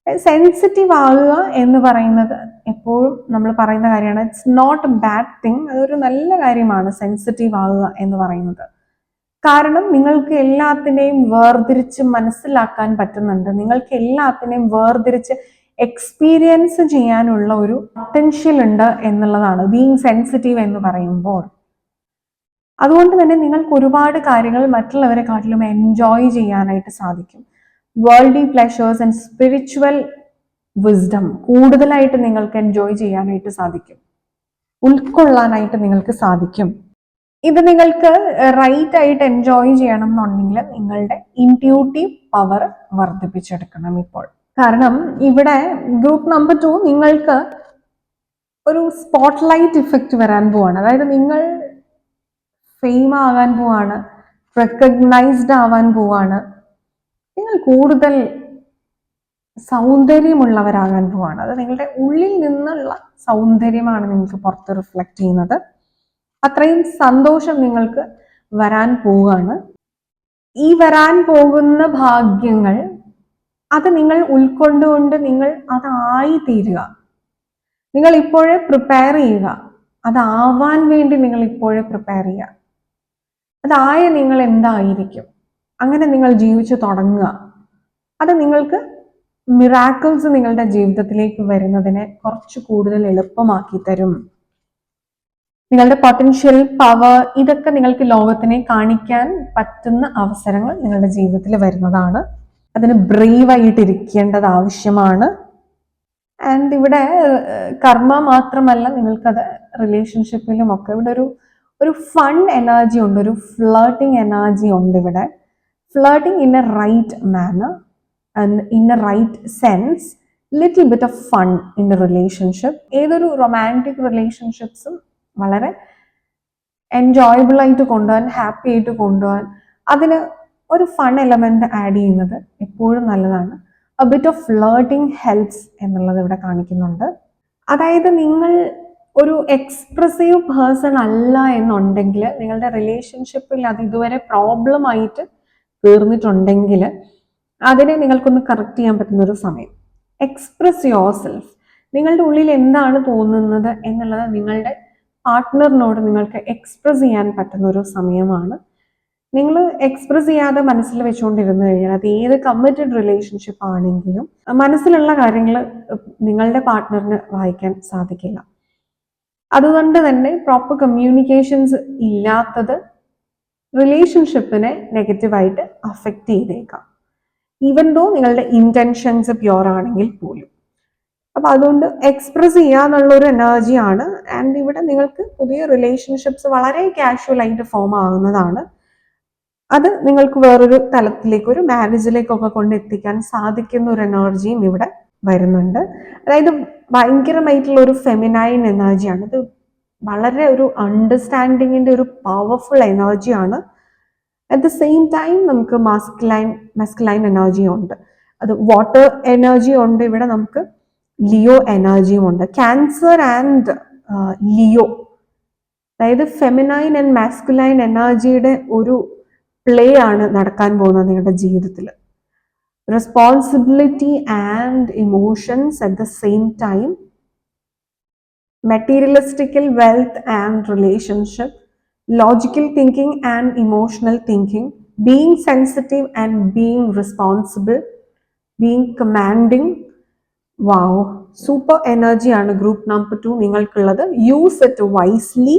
സെൻസിറ്റീവ് ആകുക എന്ന് പറയുന്നത് എപ്പോഴും നമ്മൾ പറയുന്ന കാര്യമാണ്. It's not a bad thing. അതൊരു നല്ല കാര്യമാണ് സെൻസിറ്റീവ് ആകുക എന്ന് പറയുന്നത്. കാരണം നിങ്ങൾക്ക് എല്ലാത്തിനെയും വേർതിരിച്ച് മനസ്സിലാക്കാൻ പറ്റുന്നുണ്ട്. നിങ്ങൾക്ക് എല്ലാത്തിനെയും വേർതിരിച്ച് എക്സ്പീരിയൻസ് ചെയ്യാനുള്ള ഒരു പൊട്ടൻഷ്യൽ ഉണ്ട് എന്നുള്ളതാണ് ബീയിങ് സെൻസിറ്റീവ് എന്ന് പറയുമ്പോൾ. അതുകൊണ്ട് തന്നെ നിങ്ങൾക്ക് ഒരുപാട് കാര്യങ്ങൾ മറ്റുള്ളവരെക്കാട്ടിലും എൻജോയ് ചെയ്യാനായിട്ട് സാധിക്കും. Worldly pleasures and spiritual wisdom കൂടുതലായിട്ട് നിങ്ങൾക്ക് എൻജോയ് ചെയ്യാനായിട്ട് സാധിക്കും, ഉൾക്കൊള്ളാനായിട്ട് നിങ്ങൾക്ക് സാധിക്കും. ഇത് നിങ്ങൾക്ക് റൈറ്റ് ആയിട്ട് എൻജോയ് ചെയ്യണം എന്നുണ്ടെങ്കിൽ നിങ്ങളുടെ ഇൻറ്റ്യൂട്ടീവ് പവർ വർദ്ധിപ്പിച്ചെടുക്കണം ഇപ്പോൾ. കാരണം ഇവിടെ ഗ്രൂപ്പ് നമ്പർ 2 നിങ്ങൾക്ക് ഒരു സ്പോട്ട്ലൈറ്റ് ഇഫക്റ്റ് വരാൻ പോവാണ്. അതായത് നിങ്ങൾ ഫെയിം ആകാൻ പോവാണ്, റെക്കഗ്നൈസ്ഡ് ആവാൻ പോവാണ്, നിങ്ങൾ കൂടുതൽ സൗന്ദര്യമുള്ളവരാകാൻ പോവാണ്. അത് നിങ്ങളുടെ ഉള്ളിൽ നിന്നുള്ള സൗന്ദര്യമാണ് നിങ്ങൾക്ക് പുറത്ത് റിഫ്ലക്റ്റ് ചെയ്യുന്നത്. അത്രയും സന്തോഷം നിങ്ങൾക്ക് വരാൻ പോവുകയാണ്. ഈ വരാൻ പോകുന്ന ഭാഗ്യങ്ങൾ അത് നിങ്ങൾ ഉൾക്കൊണ്ടുകൊണ്ട് നിങ്ങൾ അതായി തീരുക. നിങ്ങൾ ഇപ്പോഴേ പ്രിപ്പയർ ചെയ്യുക. അതാവാൻ വേണ്ടി നിങ്ങൾ ഇപ്പോഴേ പ്രിപ്പയർ ചെയ്യുക. അതായ നിങ്ങൾ എന്തായിരിക്കും, അങ്ങനെ നിങ്ങൾ ജീവിച്ചു തുടങ്ങുക. അത് നിങ്ങൾക്ക് മിറാക്കിൾസ് നിങ്ങളുടെ ജീവിതത്തിലേക്ക് വരുന്നതിനെ കുറച്ച് കൂടുതൽ എളുപ്പമാക്കി തരും. നിങ്ങളുടെ പൊട്ടൻഷ്യൽ, പവർ, ഇതൊക്കെ നിങ്ങൾക്ക് ലോകത്തിനെ കാണിക്കാൻ പറ്റുന്ന അവസരങ്ങൾ നിങ്ങളുടെ ജീവിതത്തിൽ വരുന്നതാണ്. അതിന് ബ്രേവായിട്ടിരിക്കേണ്ടത് ആവശ്യമാണ്. ആൻഡ് ഇവിടെ കർമ്മ മാത്രമല്ല, നിങ്ങൾക്കത് റിലേഷൻഷിപ്പിലും ഒക്കെ ഇവിടെ ഒരു ഫൺ എനർജി ഉണ്ട്, ഒരു ഫ്ലേർട്ടിങ് എനർജി ഉണ്ട് ഇവിടെ. Flirting in a right manner and in a right sense, little bit of fun in a relationship. ഏതൊരു റൊമാൻറ്റിക് റിലേഷൻഷിപ്സും വളരെ എൻജോയബിൾ ആയിട്ട് കൊണ്ടുപോകാൻ, ഹാപ്പി ആയിട്ട് കൊണ്ടുപോകാൻ അതിന് ഒരു ഫൺ എലമെന്റ് ആഡ് ചെയ്യുന്നത് എപ്പോഴും നല്ലതാണ്. A bit of flirting helps എന്നുള്ളത് ഇവിടെ കാണിക്കുന്നുണ്ട്. അതായത് നിങ്ങൾ ഒരു എക്സ്പ്രസീവ് പേഴ്സൺ അല്ല എന്നുണ്ടെങ്കിൽ, നിങ്ങളുടെ റിലേഷൻഷിപ്പിൽ അത് ഇതുവരെ പ്രോബ്ലം ആയിട്ട് തീർന്നിട്ടുണ്ടെങ്കിൽ അതിനെ നിങ്ങൾക്കൊന്ന് കറക്റ്റ് ചെയ്യാൻ പറ്റുന്ന ഒരു സമയം. Express your self. നിങ്ങളുടെ ഉള്ളിൽ എന്താണ് തോന്നുന്നത് എന്നുള്ളത് നിങ്ങളുടെ പാർട്ട്ണറിനോട് നിങ്ങൾക്ക് എക്സ്പ്രസ് ചെയ്യാൻ പറ്റുന്ന ഒരു സമയമാണ്. നിങ്ങൾ എക്സ്പ്രസ് ചെയ്യാതെ മനസ്സിൽ വെച്ചുകൊണ്ടിരുന്നു കഴിഞ്ഞാൽ, അത് ഏത് കമ്മിറ്റഡ് റിലേഷൻഷിപ്പ് ആണെങ്കിലും മനസ്സിലുള്ള കാര്യങ്ങൾ നിങ്ങളുടെ പാർട്ട്ണറിന് വായിക്കാൻ സാധിക്കില്ല. അതുകൊണ്ട് തന്നെ പ്രോപ്പർ കമ്മ്യൂണിക്കേഷൻസ് ഇല്ലാത്തത് റിലേഷൻഷിപ്പിനെ നെഗറ്റീവായിട്ട് അഫക്റ്റ് ചെയ്തേക്കാം, ഈവൻ ദോ നിങ്ങളുടെ ഇന്റൻഷൻസ് പ്യുവർ ആണെങ്കിൽ പോലും. അപ്പൊ അതുകൊണ്ട് എക്സ്പ്രസ് ചെയ്യാന്നുള്ള ഒരു എനർജിയാണ്. ആൻഡ് ഇവിടെ നിങ്ങൾക്ക് പുതിയ റിലേഷൻഷിപ്സ് വളരെ കാഷ്വൽ ആയിട്ട് ഫോം ആകുന്നതാണ്. അത് നിങ്ങൾക്ക് വേറൊരു തലത്തിലേക്ക്, ഒരു മാരേജിലേക്കൊക്കെ കൊണ്ടെത്തിക്കാൻ സാധിക്കുന്ന ഒരു എനർജിയും ഇവിടെ വരുന്നുണ്ട്. അതായത് ഭയങ്കരമായിട്ടുള്ള ഒരു ഫെമിനൈൻ എനർജിയാണ് ഇത്. വളരെ ഒരു അണ്ടർസ്റ്റാൻഡിങ്ങിന്റെ ഒരു പവർഫുൾ എനർജിയാണ്. അറ്റ് ദ സെയിം ടൈം നമുക്ക് മസ്കുലൈൻ എനർജിയും ഉണ്ട്. അത് വാട്ടർ എനർജി ഉണ്ട് ഇവിടെ, നമുക്ക് ലിയോ എനർജിയും ഉണ്ട്. ക്യാൻസർ ആൻഡ് ലിയോ, അതായത് ഫെമിനൈൻ ആൻഡ് മാസ്കുലൈൻ എനർജിയുടെ ഒരു പ്ലേ ആണ് നടക്കാൻ പോകുന്നത് നിങ്ങളുടെ ജീവിതത്തിൽ. Responsibility and emotions at the same time, materialistical wealth and relationship, logical thinking and emotional thinking, being sensitive and being responsible, being commanding. Wow, super energy ആണ് group number 2 നിങ്ങൾക്കുള്ളത്. Use it wisely.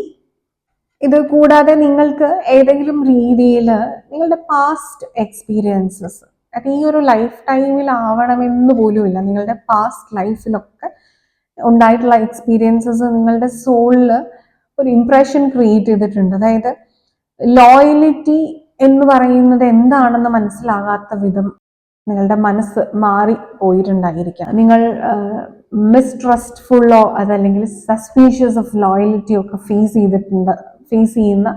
ഇത് കൂടാതെ നിങ്ങൾക്ക് ഏതെങ്കിലും രീതിയിൽ നിങ്ങളുടെ past experiences, അത് ഈ ഒരു ലൈഫ് ടൈമിൽ ആവണമെന്ന് പോലുമില്ല, നിങ്ങളുടെ പാസ്റ്റ് ലൈഫിലൊക്കെ ഉണ്ടായിട്ടുള്ള എക്സ്പീരിയൻസസ് നിങ്ങളുടെ സോളിൽ ഒരു ഇംപ്രഷൻ ക്രിയേറ്റ് ചെയ്തിട്ടുണ്ട്. അതായത് ലോയലിറ്റി എന്ന് പറയുന്നത് എന്താണെന്ന് മനസ്സിലാകാത്ത വിധം നിങ്ങളുടെ മനസ്സ് മാറി പോയിട്ടുണ്ടായിരിക്കാം. നിങ്ങൾ മിസ്ട്രസ്റ്റ്ഫുള്ളോ അതല്ലെങ്കിൽ സസ്പീഷ്യസ് ഓഫ് ലോയലിറ്റിയോ ഒക്കെ ഫേസ് ചെയ്യുന്ന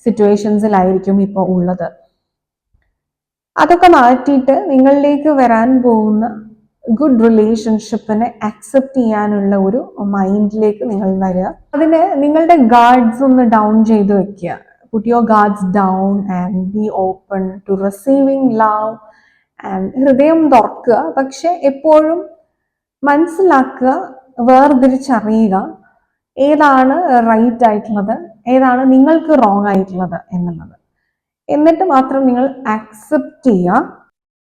സിറ്റുവേഷൻസിലായിരിക്കും ഇപ്പോൾ ഉള്ളത്. അതൊക്കെ മാറ്റിയിട്ട് നിങ്ങളിലേക്ക് വരാൻ പോകുന്ന ഗുഡ് റിലേഷൻഷിപ്പിനെ അക്സെപ്റ്റ് ചെയ്യാനുള്ള ഒരു മൈൻഡിലേക്ക് നിങ്ങൾ വരിക. അതിന് നിങ്ങളുടെ ഗാർഡ്സ് ഒന്ന് ഡൗൺ ചെയ്ത് വെക്കുക. Put your guards down and be open to receiving love and ഹൃദയം തുറക്കുക. പക്ഷെ എപ്പോഴും മനസ്സിലാക്കുക, വേർതിരിച്ചറിയുക ഏതാണ് റൈറ്റ് ആയിട്ടുള്ളത്, ഏതാണ് നിങ്ങൾക്ക് റോങ് ആയിട്ടുള്ളത് എന്നുള്ളത്. എന്നിട്ട് മാത്രം നിങ്ങൾ അക്സെപ്റ്റ് ചെയ്യുക.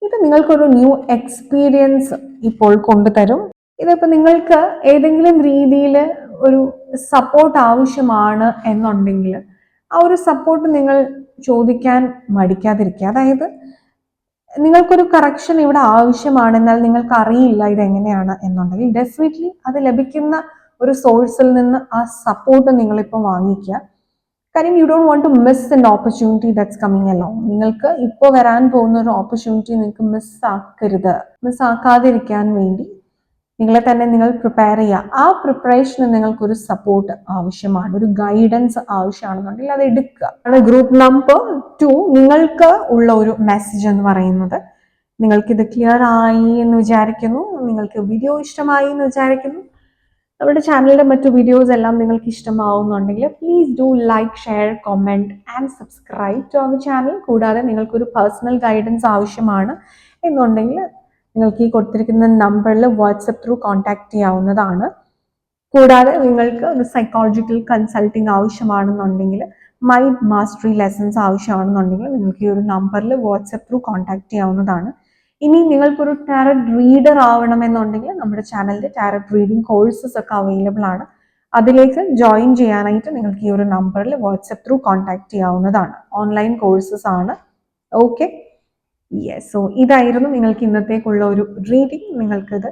ഇത് നിങ്ങൾക്കൊരു ന്യൂ എക്സ്പീരിയൻസ് ഇപ്പോൾ കൊണ്ടുതരും. ഇതിപ്പോൾ നിങ്ങൾക്ക് ഏതെങ്കിലും രീതിയിൽ ഒരു സപ്പോർട്ട് ആവശ്യമാണ് എന്നുണ്ടെങ്കിൽ ആ ഒരു സപ്പോർട്ട് നിങ്ങൾ ചോദിക്കാൻ മടിക്കാതിരിക്കുക. അതായത് നിങ്ങൾക്കൊരു കറക്ഷൻ ഇവിടെ ആവശ്യമാണ്, എന്നാൽ നിങ്ങൾക്ക് അറിയില്ല ഇതെങ്ങനെയാണ് എന്നുണ്ടെങ്കിൽ ഡെഫിനറ്റ്ലി അത് ലഭിക്കുന്ന ഒരു സോഴ്സിൽ നിന്ന് ആ സപ്പോർട്ട് നിങ്ങളിപ്പോൾ വാങ്ങിക്കുക. കാര്യം you don't want to miss an opportunity that's coming along. നിങ്ങൾക്ക് ഇപ്പോൾ വരാൻ പോകുന്ന ഒരു ഓപ്പർച്യൂണിറ്റി നിങ്ങൾക്ക് മിസ്സാക്കാതിരിക്കാൻ വേണ്ടി നിങ്ങളെ തന്നെ നിങ്ങൾ പ്രിപ്പയർ ചെയ്യുക. ആ പ്രിപ്പറേഷന് നിങ്ങൾക്കൊരു സപ്പോർട്ട് ആവശ്യമാണ്, ഒരു ഗൈഡൻസ് ആവശ്യമാണെന്നുണ്ടെങ്കിൽ അത് എടുക്കുക. ഗ്രൂപ്പ് നമ്പർ 2 നിങ്ങൾക്ക് ഉള്ള ഒരു മെസ്സേജ് എന്ന് പറയുന്നത്, നിങ്ങൾക്കിത് ക്ലിയർ ആയി എന്ന് വിചാരിക്കുന്നു, നിങ്ങൾക്ക് വീഡിയോ ഇഷ്ടമായി എന്ന് വിചാരിക്കുന്നു. നമ്മുടെ ചാനലിലെ മറ്റു വീഡിയോസ് എല്ലാം നിങ്ങൾക്ക് ഇഷ്ടമാവുന്നുണ്ടെങ്കിൽ please do like, share, comment and subscribe to our channel. കൂടാതെ നിങ്ങൾക്കൊരു പേഴ്സണൽ ഗൈഡൻസ് ആവശ്യമാണ് എന്നുണ്ടെങ്കിൽ നിങ്ങൾക്ക് ഈ കൊടുത്തിരിക്കുന്ന നമ്പറിൽ വാട്സപ്പ് ത്രൂ കോൺടാക്ട് ചെയ്യാവുന്നതാണ്. കൂടാതെ നിങ്ങൾക്ക് ഒരു സൈക്കോളജിക്കൽ കൺസൾട്ടിങ് ആവശ്യമാണെന്നുണ്ടെങ്കിൽ, മൈൻഡ് മാസ്റ്ററി ലെസൺസ് ആവശ്യമാണെന്നുണ്ടെങ്കിൽ നിങ്ങൾക്ക് ഈ ഒരു നമ്പറിൽ വാട്സപ്പ് ത്രൂ കോൺടാക്ട് ചെയ്യാവുന്നതാണ്. ഇനി നിങ്ങൾക്കൊരു ടാരറ്റ് റീഡർ ആവണമെന്നുണ്ടെങ്കിൽ നമ്മുടെ ചാനലിൽ ടാരറ്റ് റീഡിംഗ് കോഴ്സസ് ഒക്കെ അവൈലബിൾ ആണ്. അതിലേക്ക് ജോയിൻ ചെയ്യാനായിട്ട് നിങ്ങൾക്ക് ഈ ഒരു നമ്പറിൽ വാട്സപ്പ് ത്രൂ കോൺടാക്ട് ചെയ്യാവുന്നതാണ്. ഓൺലൈൻ കോഴ്സസ് ആണ്. ഓക്കെ, യെസ്, സോ ഇതായിരുന്നു നിങ്ങൾക്ക് ഇന്നത്തേക്കുള്ള ഒരു റീഡിംഗ്. നിങ്ങൾക്കത്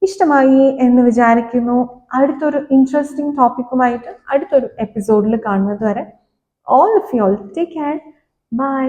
ഇഷ്ടമായി എന്ന് വിചാരിക്കുന്നു. അടുത്തൊരു ഇൻട്രസ്റ്റിംഗ് ടോപ്പിക്കുമായിട്ട് അടുത്തൊരു എപ്പിസോഡിൽ കാണുന്നത് വരെ all of you all take care. By.